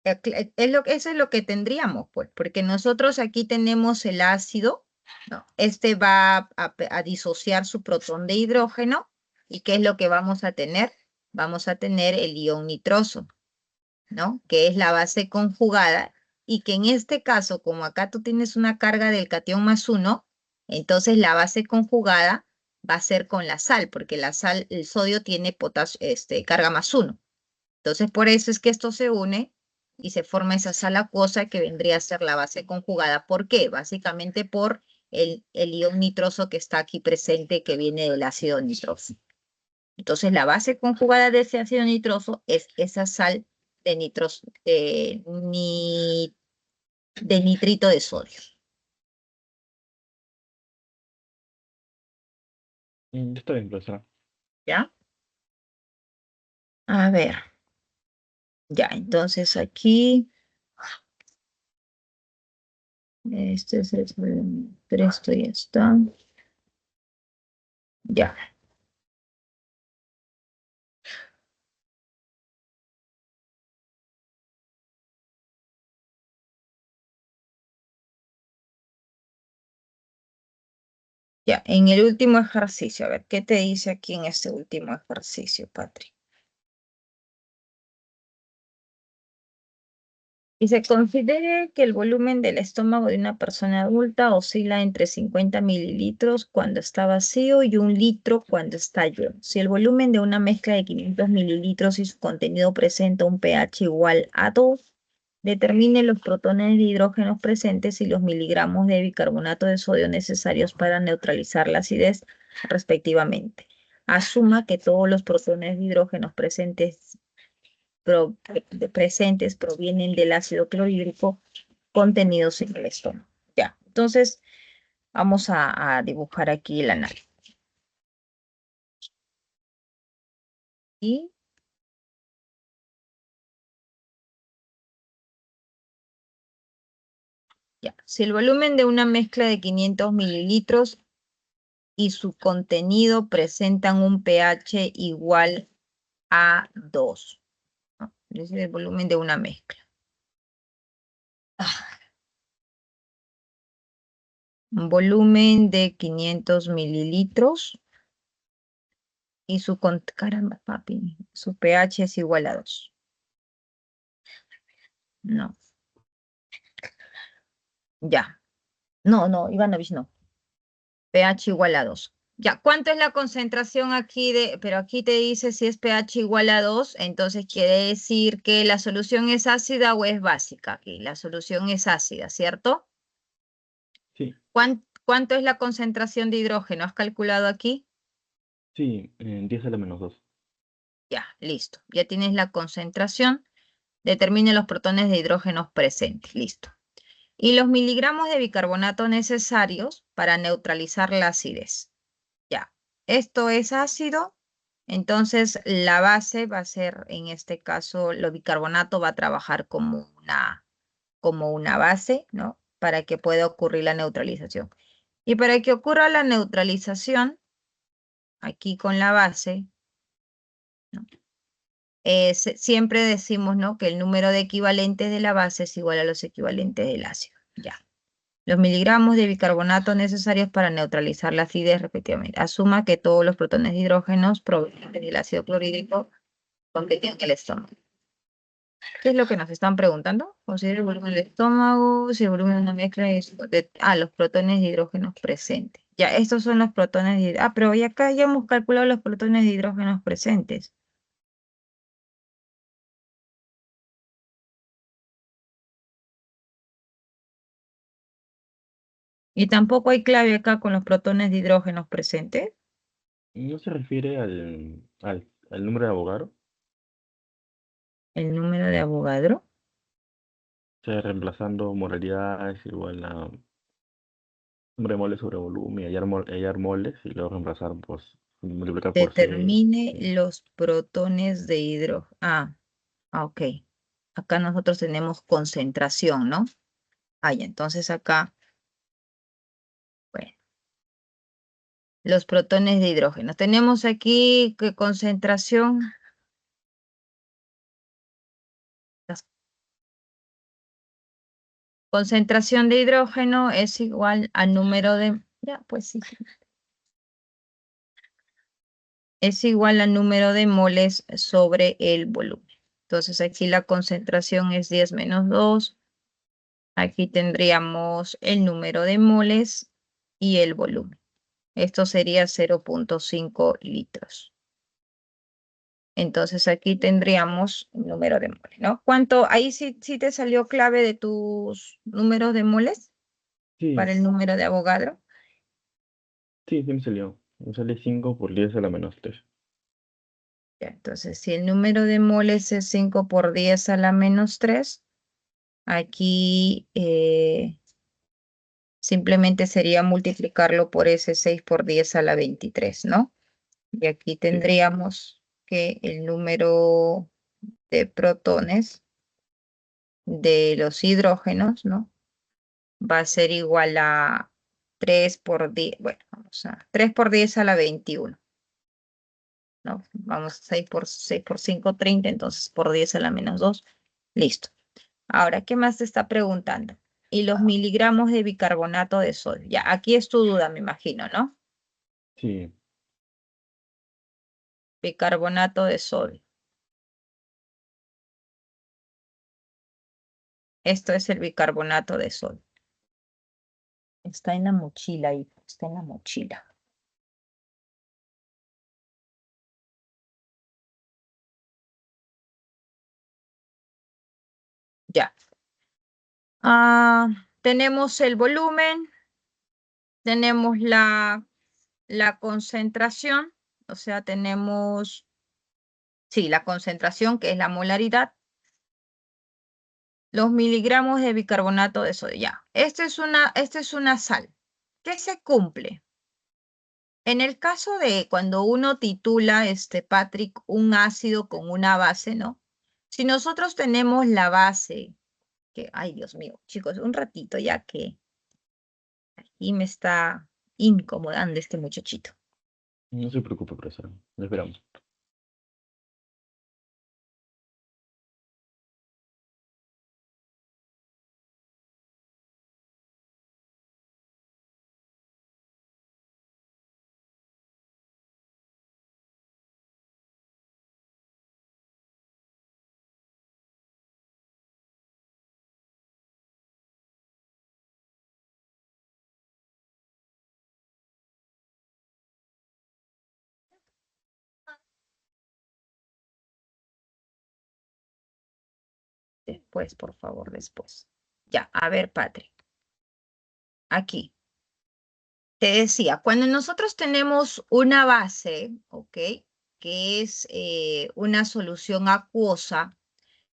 Eso es lo que tendríamos, pues, porque nosotros aquí tenemos el ácido, ¿no? Este va a disociar su protón de hidrógeno, ¿y qué es lo que vamos a tener? Vamos a tener el ion nitroso, ¿no? Que es la base conjugada, y que en este caso, como acá tú tienes una carga del catión +1, entonces la base conjugada va a ser con la sal, porque la sal, el sodio tiene carga +1. Entonces, por eso es que esto se une y se forma esa sal acuosa que vendría a ser la base conjugada. ¿Por qué? Básicamente por el ion nitroso que está aquí presente, que viene del ácido nitroso. Entonces, la base conjugada de ese ácido nitroso es esa sal de nitrito de sodio. Está bien, profesora. ¿Ya? A ver. Ya, entonces aquí, este es esto ya está. Ya. Ya, en el último ejercicio, a ver, ¿qué te dice aquí en este último ejercicio, Patri? Y se considere que el volumen del estómago de una persona adulta oscila entre 50 mililitros cuando está vacío y 1 litro cuando está lleno. Si el volumen de una mezcla de 500 mililitros y su contenido presenta un pH igual a 2, determine los protones de hidrógeno presentes y los miligramos de bicarbonato de sodio necesarios para neutralizar la acidez, respectivamente. Asuma que todos los protones de hidrógeno presentes provienen del ácido clorhídrico contenidos en el estómago. Ya, entonces vamos a dibujar aquí el análisis. Y ya, si el volumen de una mezcla de 500 mililitros y su contenido presentan un pH igual a 2, ¿no? Es decir, el volumen de una mezcla. Un volumen de 500 mililitros y caramba, papi, su pH es igual a 2. No, ya. No, Ivanovich, no. pH igual a 2. Ya, ¿cuánto es la concentración aquí pero aquí te dice si es pH igual a 2, entonces quiere decir que la solución es ácida o es básica aquí. La solución es ácida, ¿cierto? Sí, ¿Cuánto es la concentración de hidrógeno? ¿Has calculado aquí? sí, 10 a la menos 2. Ya, listo. Ya tienes la concentración. Determine los protones de hidrógeno presentes. Listo. Y los miligramos de bicarbonato necesarios para neutralizar la acidez. Ya, esto es ácido, entonces la base va a ser, en este caso, lo bicarbonato va a trabajar como una base, ¿no? Para que pueda ocurrir la neutralización. Y para que ocurra la neutralización, aquí con la base, ¿no? Siempre decimos, ¿no? Que el número de equivalentes de la base es igual a los equivalentes del ácido. Ya. Los miligramos de bicarbonato necesarios para neutralizar la acidez respectivamente. Asuma que todos los protones de hidrógenos provenientes del ácido clorhídrico compiten el estómago. ¿Qué es lo que nos están preguntando? Considera el volumen del estómago, si el volumen de una mezcla los protones de hidrógenos presentes. Ya, estos son los protones de hidrógeno. Pero ya acá ya hemos calculado los protones de hidrógenos presentes. Y tampoco hay clave acá con los protones de hidrógenos presentes. ¿No se refiere al número de Avogadro? El número de Avogadro. O sea, reemplazando moralidad es igual a número de moles sobre volumen, y hallar moles, y luego reemplazar, pues, multiplicar por C. Determine los protones de hidrógeno. Ok. Acá nosotros tenemos concentración, ¿no? Ya, entonces acá, bueno, los protones de hidrógeno. Tenemos aquí que concentración. La concentración de hidrógeno es igual al número de. Ya, pues sí. Es igual al número de moles sobre el volumen. Entonces aquí la concentración es 10 menos 2. Aquí tendríamos el número de moles y el volumen. Esto sería 0.5 litros. Entonces aquí tendríamos el número de moles, ¿no? ¿Cuánto? Ahí sí te salió clave de tus números de moles para Sí, el número de Avogadro. sí, sí me salió. Me sale 5 por 10 a la menos 3. Ya, entonces, si el número de moles es 5 por 10 a la menos 3, aquí simplemente sería multiplicarlo por ese 6 por 10 a la 23, ¿no? Y aquí Sí, tendríamos que el número de protones de los hidrógenos, ¿no? Va a ser igual a 3 por 10, bueno, 3 por 10 a la 21, ¿no? Vamos, 6 por 5, 30, entonces por 10 a la menos 2, listo. Ahora, ¿qué más te está preguntando? Y los miligramos de bicarbonato de sodio. Ya, aquí es tu duda, me imagino, ¿no? sí. Bicarbonato de sodio. Esto es el bicarbonato de sodio. Está en la mochila ahí, está en la mochila. Ya. Tenemos el volumen, tenemos la concentración, o sea, tenemos, sí, la concentración, que es la molaridad, los miligramos de bicarbonato de sodio. Ya, esta es una sal. ¿Qué se cumple? En el caso de cuando uno titula, Patrick, un ácido con una base, ¿no? Si nosotros tenemos la base, ay, Dios mío, chicos, un ratito ya que aquí me está incomodando este muchachito. No se preocupe, profesor. Lo esperamos. Después, por favor, después. Ya, a ver, Patrick. Aquí. Te decía, cuando nosotros tenemos una base, ¿ok? Que es una solución acuosa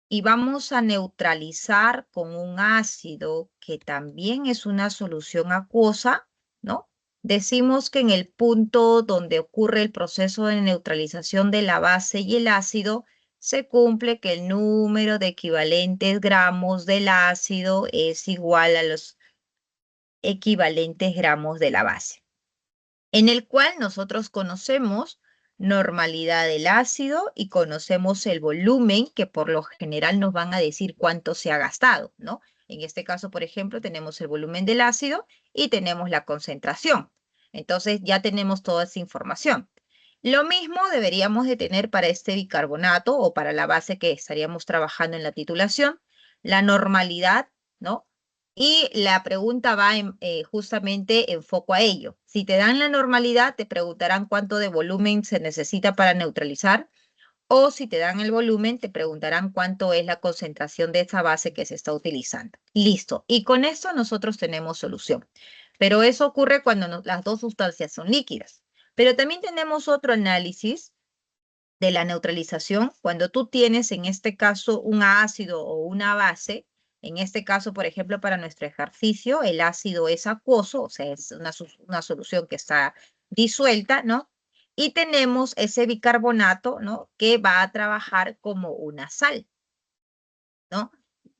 y vamos a neutralizar con un ácido que también es una solución acuosa, ¿no? Decimos que en el punto donde ocurre el proceso de neutralización de la base y el ácido, se cumple que el número de equivalentes gramos del ácido es igual a los equivalentes gramos de la base, en el cual nosotros conocemos normalidad del ácido y conocemos el volumen, que por lo general nos van a decir cuánto se ha gastado, ¿no? En este caso, por ejemplo, tenemos el volumen del ácido y tenemos la concentración. Entonces ya tenemos toda esa información. Lo mismo deberíamos de tener para este bicarbonato o para la base que estaríamos trabajando en la titulación, la normalidad, ¿no? Y la pregunta va justamente en foco a ello. Si te dan la normalidad, te preguntarán cuánto de volumen se necesita para neutralizar, o si te dan el volumen, te preguntarán cuánto es la concentración de esa base que se está utilizando. Listo. Y con esto nosotros tenemos solución. Pero eso ocurre cuando las dos sustancias son líquidas. Pero también tenemos otro análisis de la neutralización cuando tú tienes en este caso un ácido o una base. En este caso, por ejemplo, para nuestro ejercicio, el ácido es acuoso, o sea, es una solución que está disuelta, ¿no? Y tenemos ese bicarbonato, ¿no? Que va a trabajar como una sal, ¿no?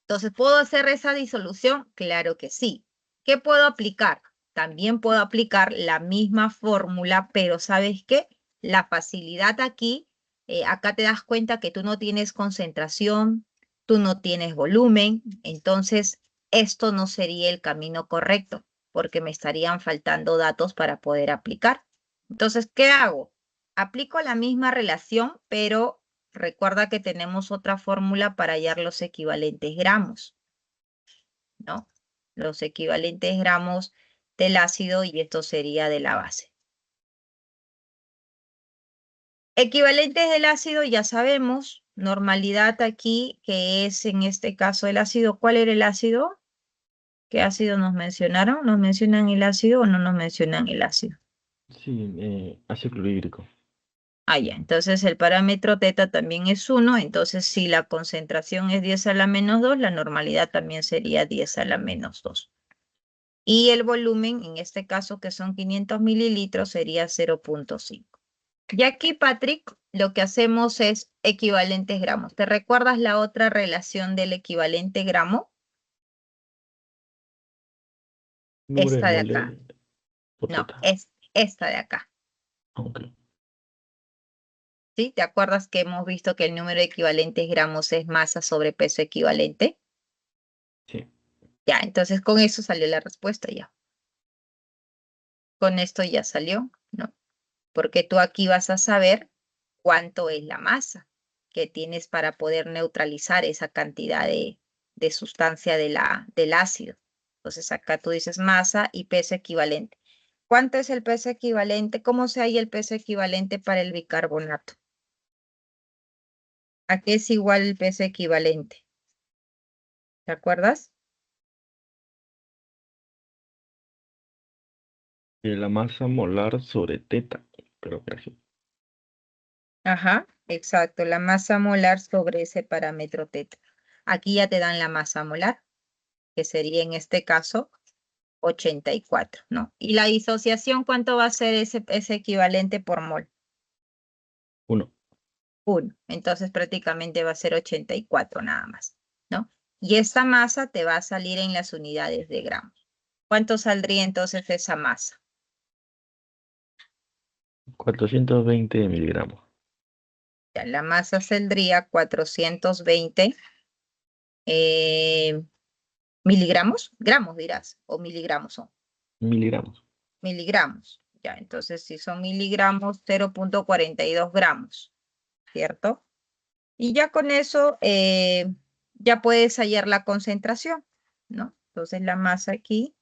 Entonces, ¿puedo hacer esa disolución? Claro que sí. ¿Qué puedo aplicar? También puedo aplicar la misma fórmula, pero ¿sabes qué? La facilidad aquí, acá te das cuenta que tú no tienes concentración, tú no tienes volumen, entonces esto no sería el camino correcto, porque me estarían faltando datos para poder aplicar. Entonces, ¿qué hago? Aplico la misma relación, pero recuerda que tenemos otra fórmula para hallar los equivalentes gramos, ¿no? Los equivalentes gramos del ácido y esto sería de la base. Equivalentes del ácido ya sabemos, normalidad aquí que es en este caso el ácido. ¿Cuál era el ácido? ¿Qué ácido nos mencionaron? ¿Nos mencionan el ácido o no nos mencionan el ácido? Sí, ácido clorhídrico. Ah, ya, entonces el parámetro teta también es 1, entonces si la concentración es 10 a la menos 2, la normalidad también sería 10 a la menos 2. Y el volumen, en este caso que son 500 mililitros, sería 0.5. Y aquí, Patrick, lo que hacemos es equivalentes gramos. ¿Te recuerdas la otra relación del equivalente gramo? Número de Esta de mole acá. por No, Z. es esta de acá. Ok. ¿Sí? ¿Te acuerdas que hemos visto que el número de equivalentes gramos es masa sobre peso equivalente? Sí. Ya, entonces con eso salió la respuesta ya. Con esto ya salió, ¿no? Porque tú aquí vas a saber cuánto es la masa que tienes para poder neutralizar esa cantidad de sustancia del ácido. Entonces acá tú dices masa y peso equivalente. ¿Cuánto es el peso equivalente? ¿Cómo se halla el peso equivalente para el bicarbonato? ¿A qué es igual el peso equivalente? ¿Te acuerdas? La masa molar sobre teta. Creo que así. Ajá, exacto, la masa molar sobre ese parámetro teta. Aquí ya te dan la masa molar, que sería en este caso 84, ¿no? Y la disociación, ¿cuánto va a ser ese equivalente por mol? 1. 1. Entonces prácticamente va a ser 84 nada más, ¿no? Y esta masa te va a salir en las unidades de gramos. ¿Cuánto saldría entonces esa masa? 420 miligramos. Ya, la masa saldría 420 miligramos, gramos dirás, o miligramos son. Miligramos. Miligramos. Ya, entonces si son miligramos, 0.42 gramos, ¿cierto? Y ya con eso ya puedes hallar la concentración, ¿no? Entonces la masa aquí,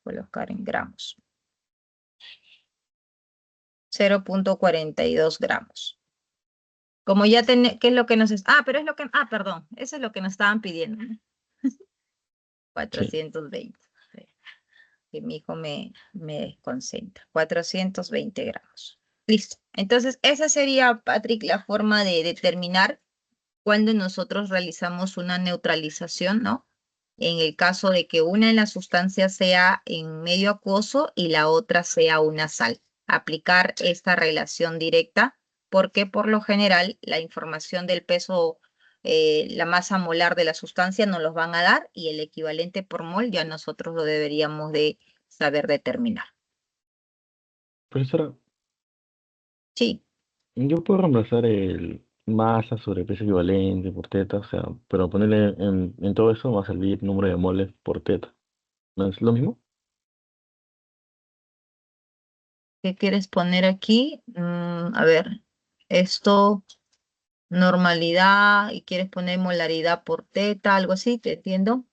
colocar en gramos. 0.42 gramos. Como ya ¿qué es lo que pero es lo que, perdón, eso es lo que nos estaban pidiendo, ¿no? Sí. 420. Que mi hijo me desconcentra. 420 gramos. Listo. Entonces, esa sería, Patrick, la forma de determinar cuando nosotros realizamos una neutralización, ¿no? En el caso de que una de las sustancias sea en medio acuoso y la otra sea una sal. Aplicar esta relación directa, porque por lo general la información del peso, la masa molar de la sustancia nos los van a dar y el equivalente por mol ya nosotros lo deberíamos de saber determinar. Profesora, Sí, yo puedo reemplazar el masa sobre peso equivalente por teta, o sea, pero ponerle en todo eso va a salir número de moles por teta. ¿No es lo mismo? ¿qué quieres poner aquí? A ver, esto, normalidad, y quieres poner molaridad por teta, algo así, ¿te entiendo?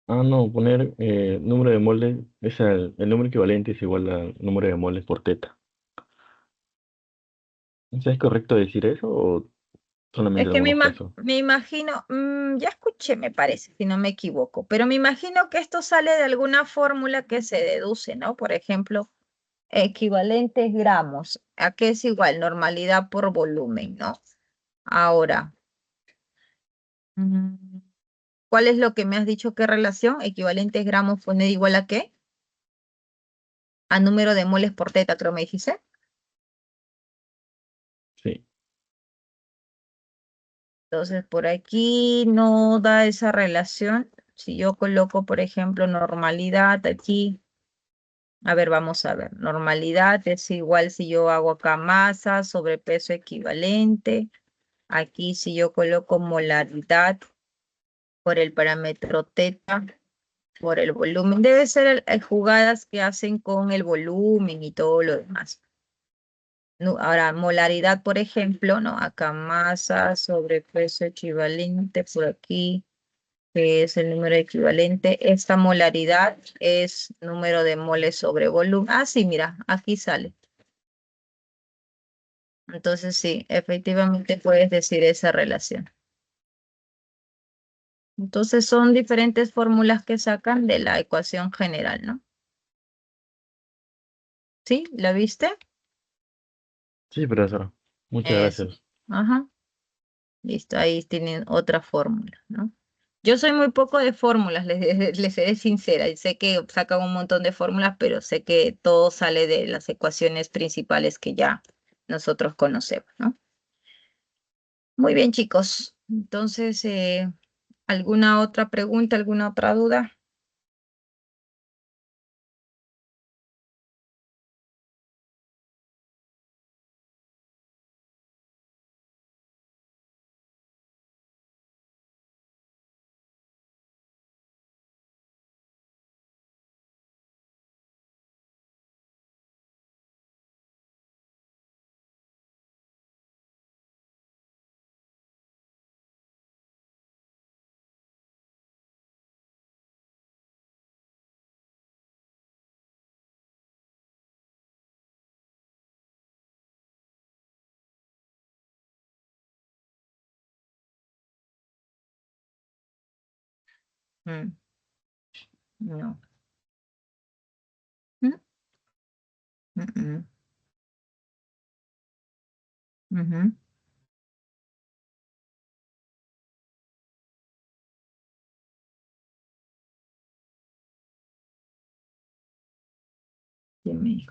Ah, no, poner número de moles, es el número equivalente es igual al número de moles por teta. O sea, ¿es correcto decir eso o solamente Es en que algunos casos? me imagino, ya escuché, me parece, si no me equivoco, pero me imagino que esto sale de alguna fórmula que se deduce, ¿no? Por ejemplo, equivalentes gramos, ¿a qué es igual? Normalidad por volumen, ¿no? Ahora, mm, ¿cuál es lo que me has dicho? ¿Qué relación? Equivalentes gramos poner igual a qué? A número de moles por teta, creo me dijiste. Sí. Entonces, por aquí no da esa relación. Si yo coloco, por ejemplo, normalidad aquí. A ver, vamos a ver. Normalidad es igual si yo hago acá masa sobre peso equivalente. Aquí si yo coloco molaridad por el parámetro teta, por el volumen. Debe ser jugadas que hacen con el volumen y todo lo demás. Ahora, molaridad, por ejemplo, ¿no? Acá masa sobre peso equivalente por aquí, que es el número equivalente. Esta molaridad es número de moles sobre volumen. Ah, sí, mira, aquí sale. Entonces sí, efectivamente puedes decir esa relación. Entonces son diferentes fórmulas que sacan de la ecuación general, ¿no? ¿Sí? ¿La viste? Sí, profesora. Muchas Eso. gracias. Ajá. Listo, ahí tienen otra fórmula, ¿no? Yo soy muy poco de fórmulas, les seré sincera. Y sé que sacan un montón de fórmulas, pero sé que todo sale de las ecuaciones principales que ya nosotros conocemos, ¿no? Muy bien, chicos. Entonces, ¿alguna otra pregunta, alguna otra duda? Mm, no. Mm, mm, mm. Ujú. Dime.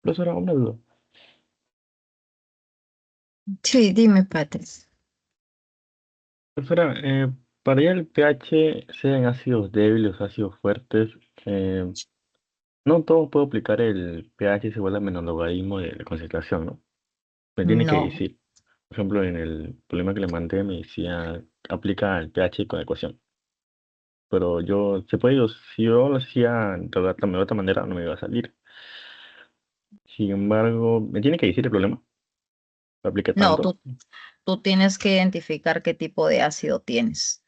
Profesora, una duda. Sí, dime, Patrick. Profesora, para ya el pH, sean ácidos débiles o ácidos fuertes, eh, no todo puedo aplicar el pH es igual a menos logaritmo de la concentración, ¿no? Me tiene que No, decir. Por ejemplo, en el problema que le mandé me decía, aplica el pH con ecuación. Pero yo, se puede, si yo lo hacía de otra manera, no me iba a salir. Sin embargo, me tiene que decir el problema. Lo apliqué no, tanto. tú tienes que identificar qué tipo de ácido tienes.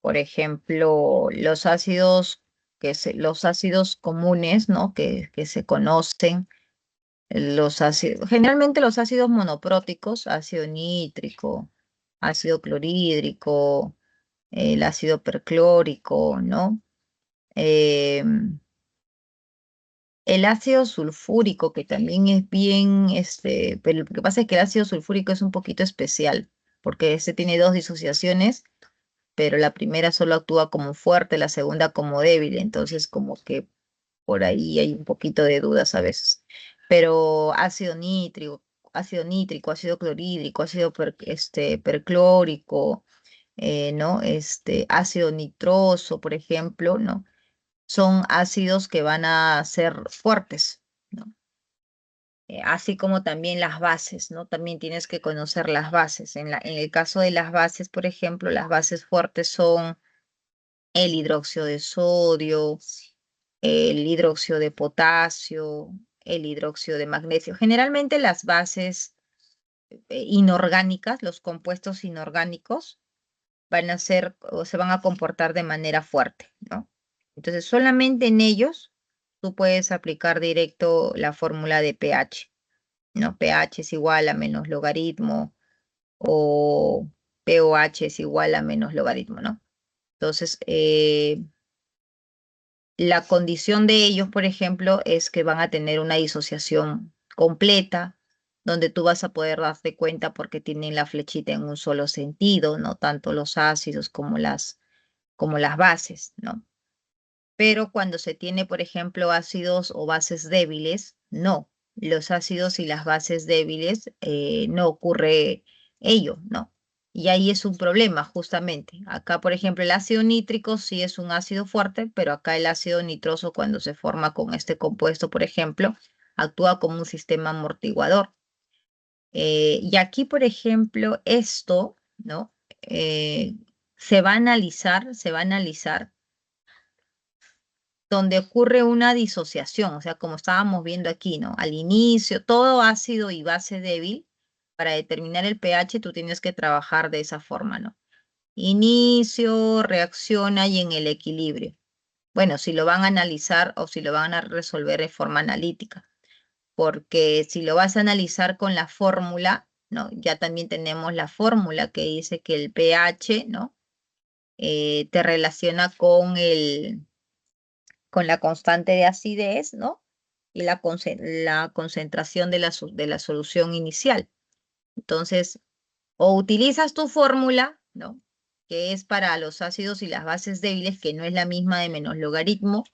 Por ejemplo, los ácidos comunes, ¿no? Que se conocen, generalmente los ácidos monopróticos, ácido nítrico, ácido clorhídrico, el ácido perclórico, ¿no? Em, el ácido sulfúrico, que también es bien, pero lo que pasa es que el ácido sulfúrico es un poquito especial, porque ese tiene dos disociaciones, pero la primera solo actúa como fuerte, la segunda como débil, entonces como que por ahí hay un poquito de dudas a veces. Pero ácido nítrico, ácido clorhídrico, perclórico, ¿no? Ácido nitroso, por ejemplo, ¿no? Son ácidos que van a ser fuertes, ¿no? Así como también las bases, ¿no? También tienes que conocer las bases. En el caso de las bases, por ejemplo, las bases fuertes son el hidróxido de sodio, el hidróxido de potasio, el hidróxido de magnesio. Generalmente las bases inorgánicas, los compuestos inorgánicos, van a ser o se van a comportar de manera fuerte, ¿no? Entonces, solamente en ellos tú puedes aplicar directo la fórmula de pH, ¿no? pH es igual a menos logaritmo o pOH es igual a menos logaritmo, ¿no? Entonces, la condición de ellos, por ejemplo, es que van a tener una disociación completa, donde tú vas a poder darte cuenta porque tienen la flechita en un solo sentido, no tanto los ácidos como las bases, ¿no? Pero cuando se tiene, por ejemplo, ácidos o bases débiles, no. Los ácidos y las bases débiles no ocurre ello, ¿no? Y ahí es un problema, justamente. Acá, por ejemplo, el ácido nítrico sí es un ácido fuerte, pero acá el ácido nitroso, cuando se forma con este compuesto, por ejemplo, actúa como un sistema amortiguador. Y aquí, por ejemplo, esto, ¿no? Se va a analizar donde ocurre una disociación, o sea, como estábamos viendo aquí, ¿no? Al inicio, todo ácido y base débil, para determinar el pH, tú tienes que trabajar de esa forma, ¿no? Inicio, reacciona y en el equilibrio. Bueno, si lo van a analizar o si lo van a resolver de forma analítica, porque si lo vas a analizar con la fórmula, ¿no? Ya también tenemos la fórmula que dice que el pH, ¿no? Te relaciona con la constante de acidez, ¿no? Y la concentración de la solución inicial. Entonces, o utilizas tu fórmula, ¿no? Que es para los ácidos y las bases débiles, que no es la misma de menos logaritmo,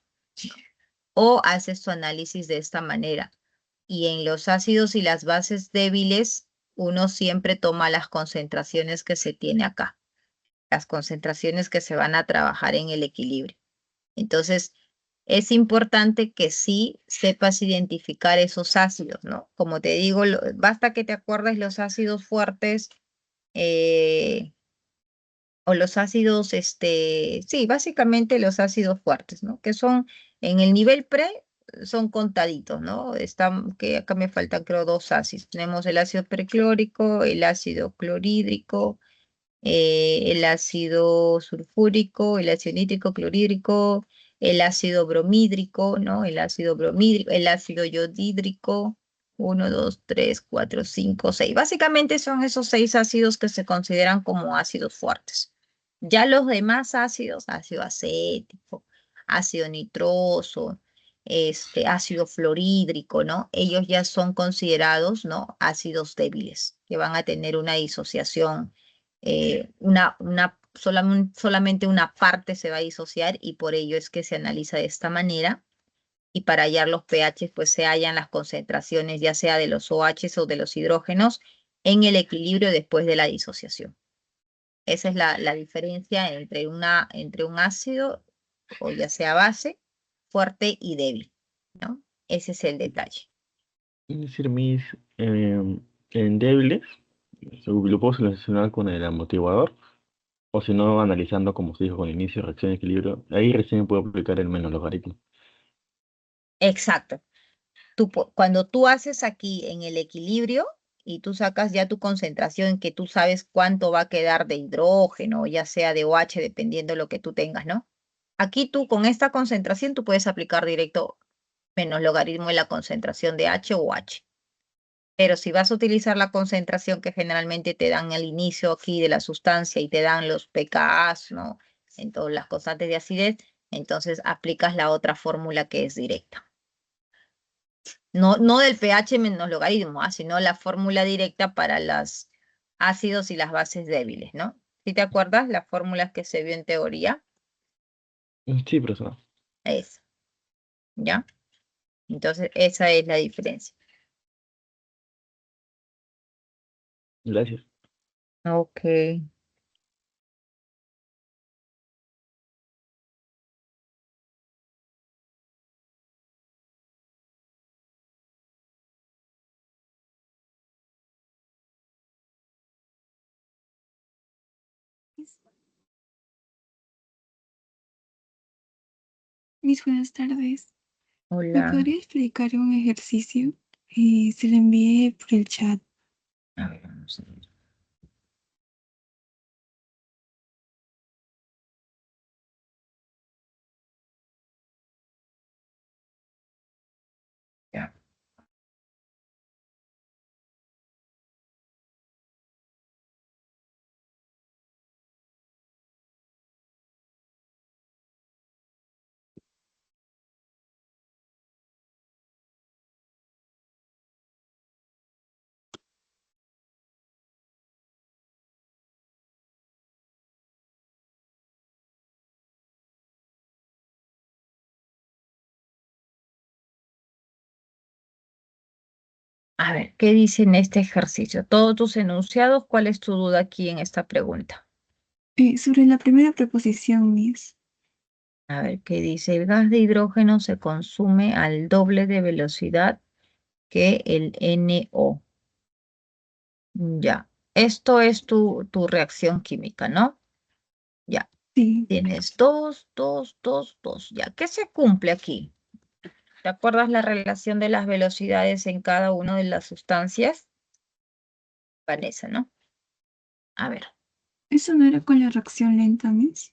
o haces tu análisis de esta manera. Y en los ácidos y las bases débiles, uno siempre toma las concentraciones que se tiene acá, las concentraciones que se van a trabajar en el equilibrio. Entonces, es importante que sí sepas identificar esos ácidos, ¿no? Como te digo, basta que te acuerdes los ácidos fuertes eh, o los ácidos, sí, básicamente los ácidos fuertes, ¿no? Que son en el nivel pre, son contaditos, ¿no? Que acá me faltan creo dos ácidos. Tenemos el ácido perclórico, el ácido clorhídrico, el ácido sulfúrico, el ácido nítrico, clorhídrico, el ácido bromídrico, ¿no? El ácido bromídrico, el ácido yodídrico, 1, 2, 3, 4, 5, 6. Básicamente son esos 6 ácidos que se consideran como ácidos fuertes. Ya los demás ácidos, ácido acético, ácido nitroso, ácido fluorhídrico, ¿no? Ellos ya son considerados, ¿no? Ácidos débiles, que van a tener una disociación solamente una parte se va a disociar y por ello es que se analiza de esta manera y para hallar los pH pues se hallan las concentraciones ya sea de los OH o de los hidrógenos en el equilibrio después de la disociación. Esa es la diferencia entre un ácido o ya sea base, fuerte y débil, ¿no? Ese es el detalle. Es decir, en débiles, lo puedo solucionar con el amortiguador, o si no, analizando como se dijo con inicio, reacción de equilibrio, ahí recién puedo aplicar el menos logaritmo. Exacto. Cuando tú haces aquí en el equilibrio y tú sacas ya tu concentración, que tú sabes cuánto va a quedar de hidrógeno, ya sea de OH, dependiendo de lo que tú tengas, ¿no? Aquí tú con esta concentración tú puedes aplicar directo menos logaritmo de la concentración de H o H. Pero si vas a utilizar la concentración que generalmente te dan al inicio aquí de la sustancia y te dan los pKas, ¿no? En todas las constantes de acidez, entonces aplicas la otra fórmula que es directa. No del pH menos logaritmo, sino la fórmula directa para los ácidos y las bases débiles, ¿no? ¿Sí te acuerdas las fórmulas que se vio en teoría? Sí, profesor. Esa, ¿ya? Entonces esa es la diferencia. Gracias. Ok. Mis buenas tardes. ¿Me Hola. podría explicar un ejercicio? Se lo envié por el chat. A ver, vamos a ver. Ya. A ver, ¿qué dice en este ejercicio? Todos tus enunciados, ¿cuál es tu duda aquí en esta pregunta? Sobre la primera preposición, Miss. A ver, ¿qué dice? El gas de hidrógeno se consume al doble de velocidad que el NO. Ya, esto es tu reacción química, ¿no? Ya, Sí, tienes 2, 2, 2, 2. Ya, ¿qué se cumple aquí? ¿Te acuerdas la relación de las velocidades en cada una de las sustancias? Vanessa, ¿no? A ver. ¿eso no era con la reacción lenta, Miss?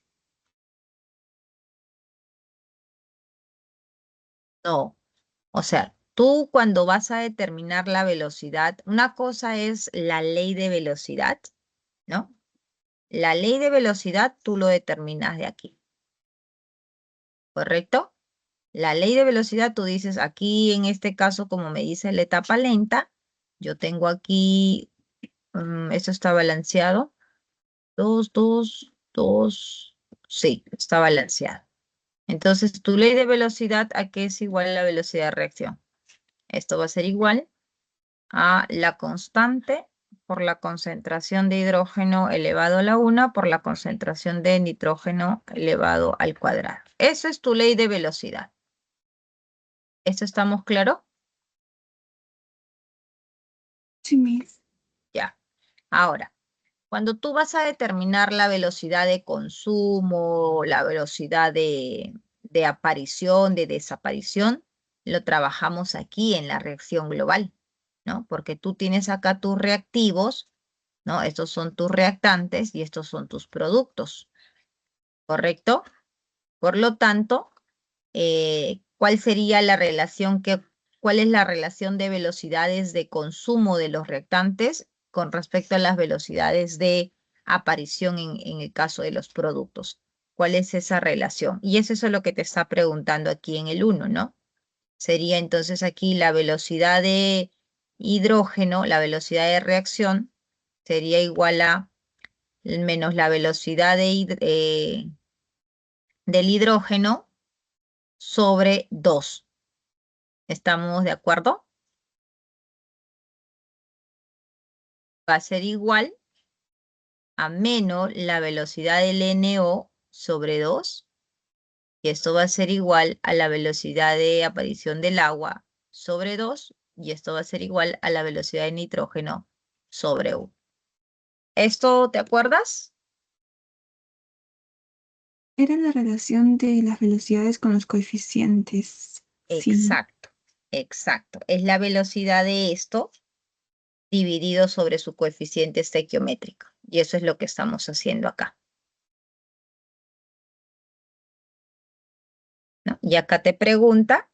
No, o sea, tú cuando vas a determinar la velocidad, una cosa es la ley de velocidad, ¿no? La ley de velocidad tú lo determinas de aquí, ¿correcto? La ley de velocidad tú dices aquí, en este caso, como me dice la etapa lenta, yo tengo aquí, esto está balanceado, 2, 2, 2, sí, está balanceado. Entonces, tu ley de velocidad, ¿a qué es igual a la velocidad de reacción? Esto va a ser igual a la constante por la concentración de hidrógeno elevado a la 1 por la concentración de nitrógeno elevado al cuadrado. Eso es tu ley de velocidad. ¿Esto estamos claros? Sí, Miss. Ya. Ahora, cuando tú vas a determinar la velocidad de consumo, la velocidad de aparición, de desaparición, lo trabajamos aquí en la reacción global, ¿no? Porque tú tienes acá tus reactivos, ¿no? Estos son tus reactantes y estos son tus productos, ¿correcto? Por lo tanto, ¿cuál sería la relación cuál es la relación de velocidades de consumo de los reactantes con respecto a las velocidades de aparición en el caso de los productos? ¿Cuál es esa relación? Y eso es lo que te está preguntando aquí en el 1, ¿no? Sería entonces aquí la velocidad de hidrógeno, la velocidad de reacción, sería igual a menos la velocidad del hidrógeno sobre 2. ¿Estamos de acuerdo? Va a ser igual a menos la velocidad del NO sobre 2, y esto va a ser igual a la velocidad de aparición del agua sobre 2, y esto va a ser igual a la velocidad de nitrógeno sobre 1. ¿Esto te acuerdas? Era la relación de las velocidades con los coeficientes. Sí. Exacto, exacto. Es la velocidad de esto dividido sobre su coeficiente estequiométrico. Y eso es lo que estamos haciendo acá, ¿no? Y acá te pregunta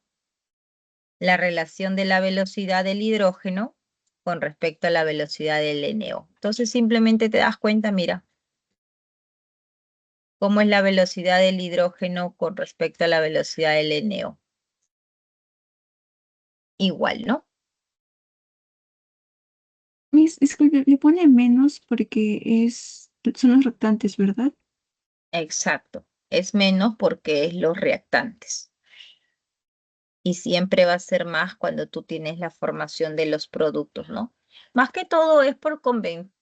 la relación de la velocidad del hidrógeno con respecto a la velocidad del NO. Entonces simplemente te das cuenta, mira, cómo es la velocidad del hidrógeno con respecto a la velocidad del NO. Igual, ¿no? Miss, disculpe, le pone menos porque son los reactantes, ¿verdad? Exacto. Es menos porque es los reactantes. Y siempre va a ser más cuando tú tienes la formación de los productos, ¿no? Más que todo es por convención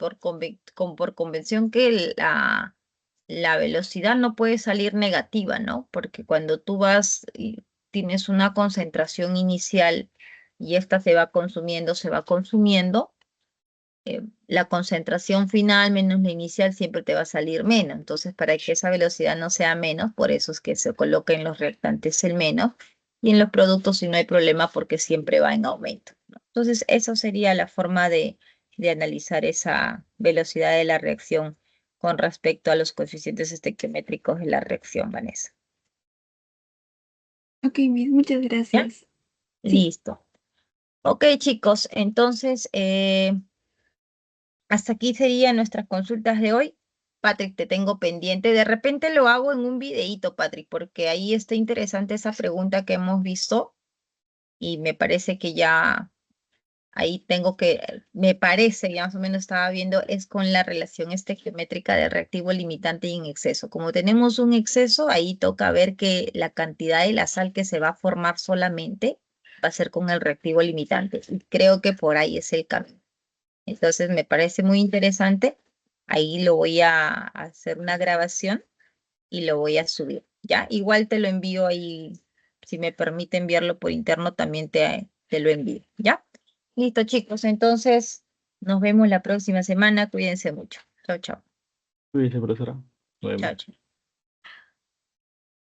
que la velocidad no puede salir negativa, ¿no? Porque cuando tú vas y tienes una concentración inicial y esta se va consumiendo, la concentración final menos la inicial siempre te va a salir menos. Entonces, para que esa velocidad no sea menos, por eso es que se coloca en los reactantes el menos, y en los productos sí no hay problema porque siempre va en aumento, ¿no? Entonces, eso sería la forma de analizar esa velocidad de la reacción con respecto a los coeficientes estequiométricos de la reacción, Vanessa. Ok, Miss, muchas ¿Ya? gracias. Sí. Listo. Ok, chicos, entonces hasta aquí serían nuestras consultas de hoy. Patrick, te tengo pendiente. De repente lo hago en un videíto, Patrick, porque ahí está interesante esa pregunta que hemos visto y me parece que ya ahí me parece, ya más o menos estaba viendo, es con la relación estequiométrica de reactivo limitante y en exceso. Como tenemos un exceso, ahí toca ver que la cantidad de la sal que se va a formar solamente va a ser con el reactivo limitante. Y creo que por ahí es el camino. Entonces me parece muy interesante. Ahí lo voy a hacer una grabación y lo voy a subir. ¿Ya? Igual te lo envío ahí. Si me permite enviarlo por interno, también te lo envío. ¿Ya? Listo, chicos. Entonces nos vemos la próxima semana. Cuídense mucho. Chao, chao. Cuídense, profesora. Nos Chao, vemos. chao.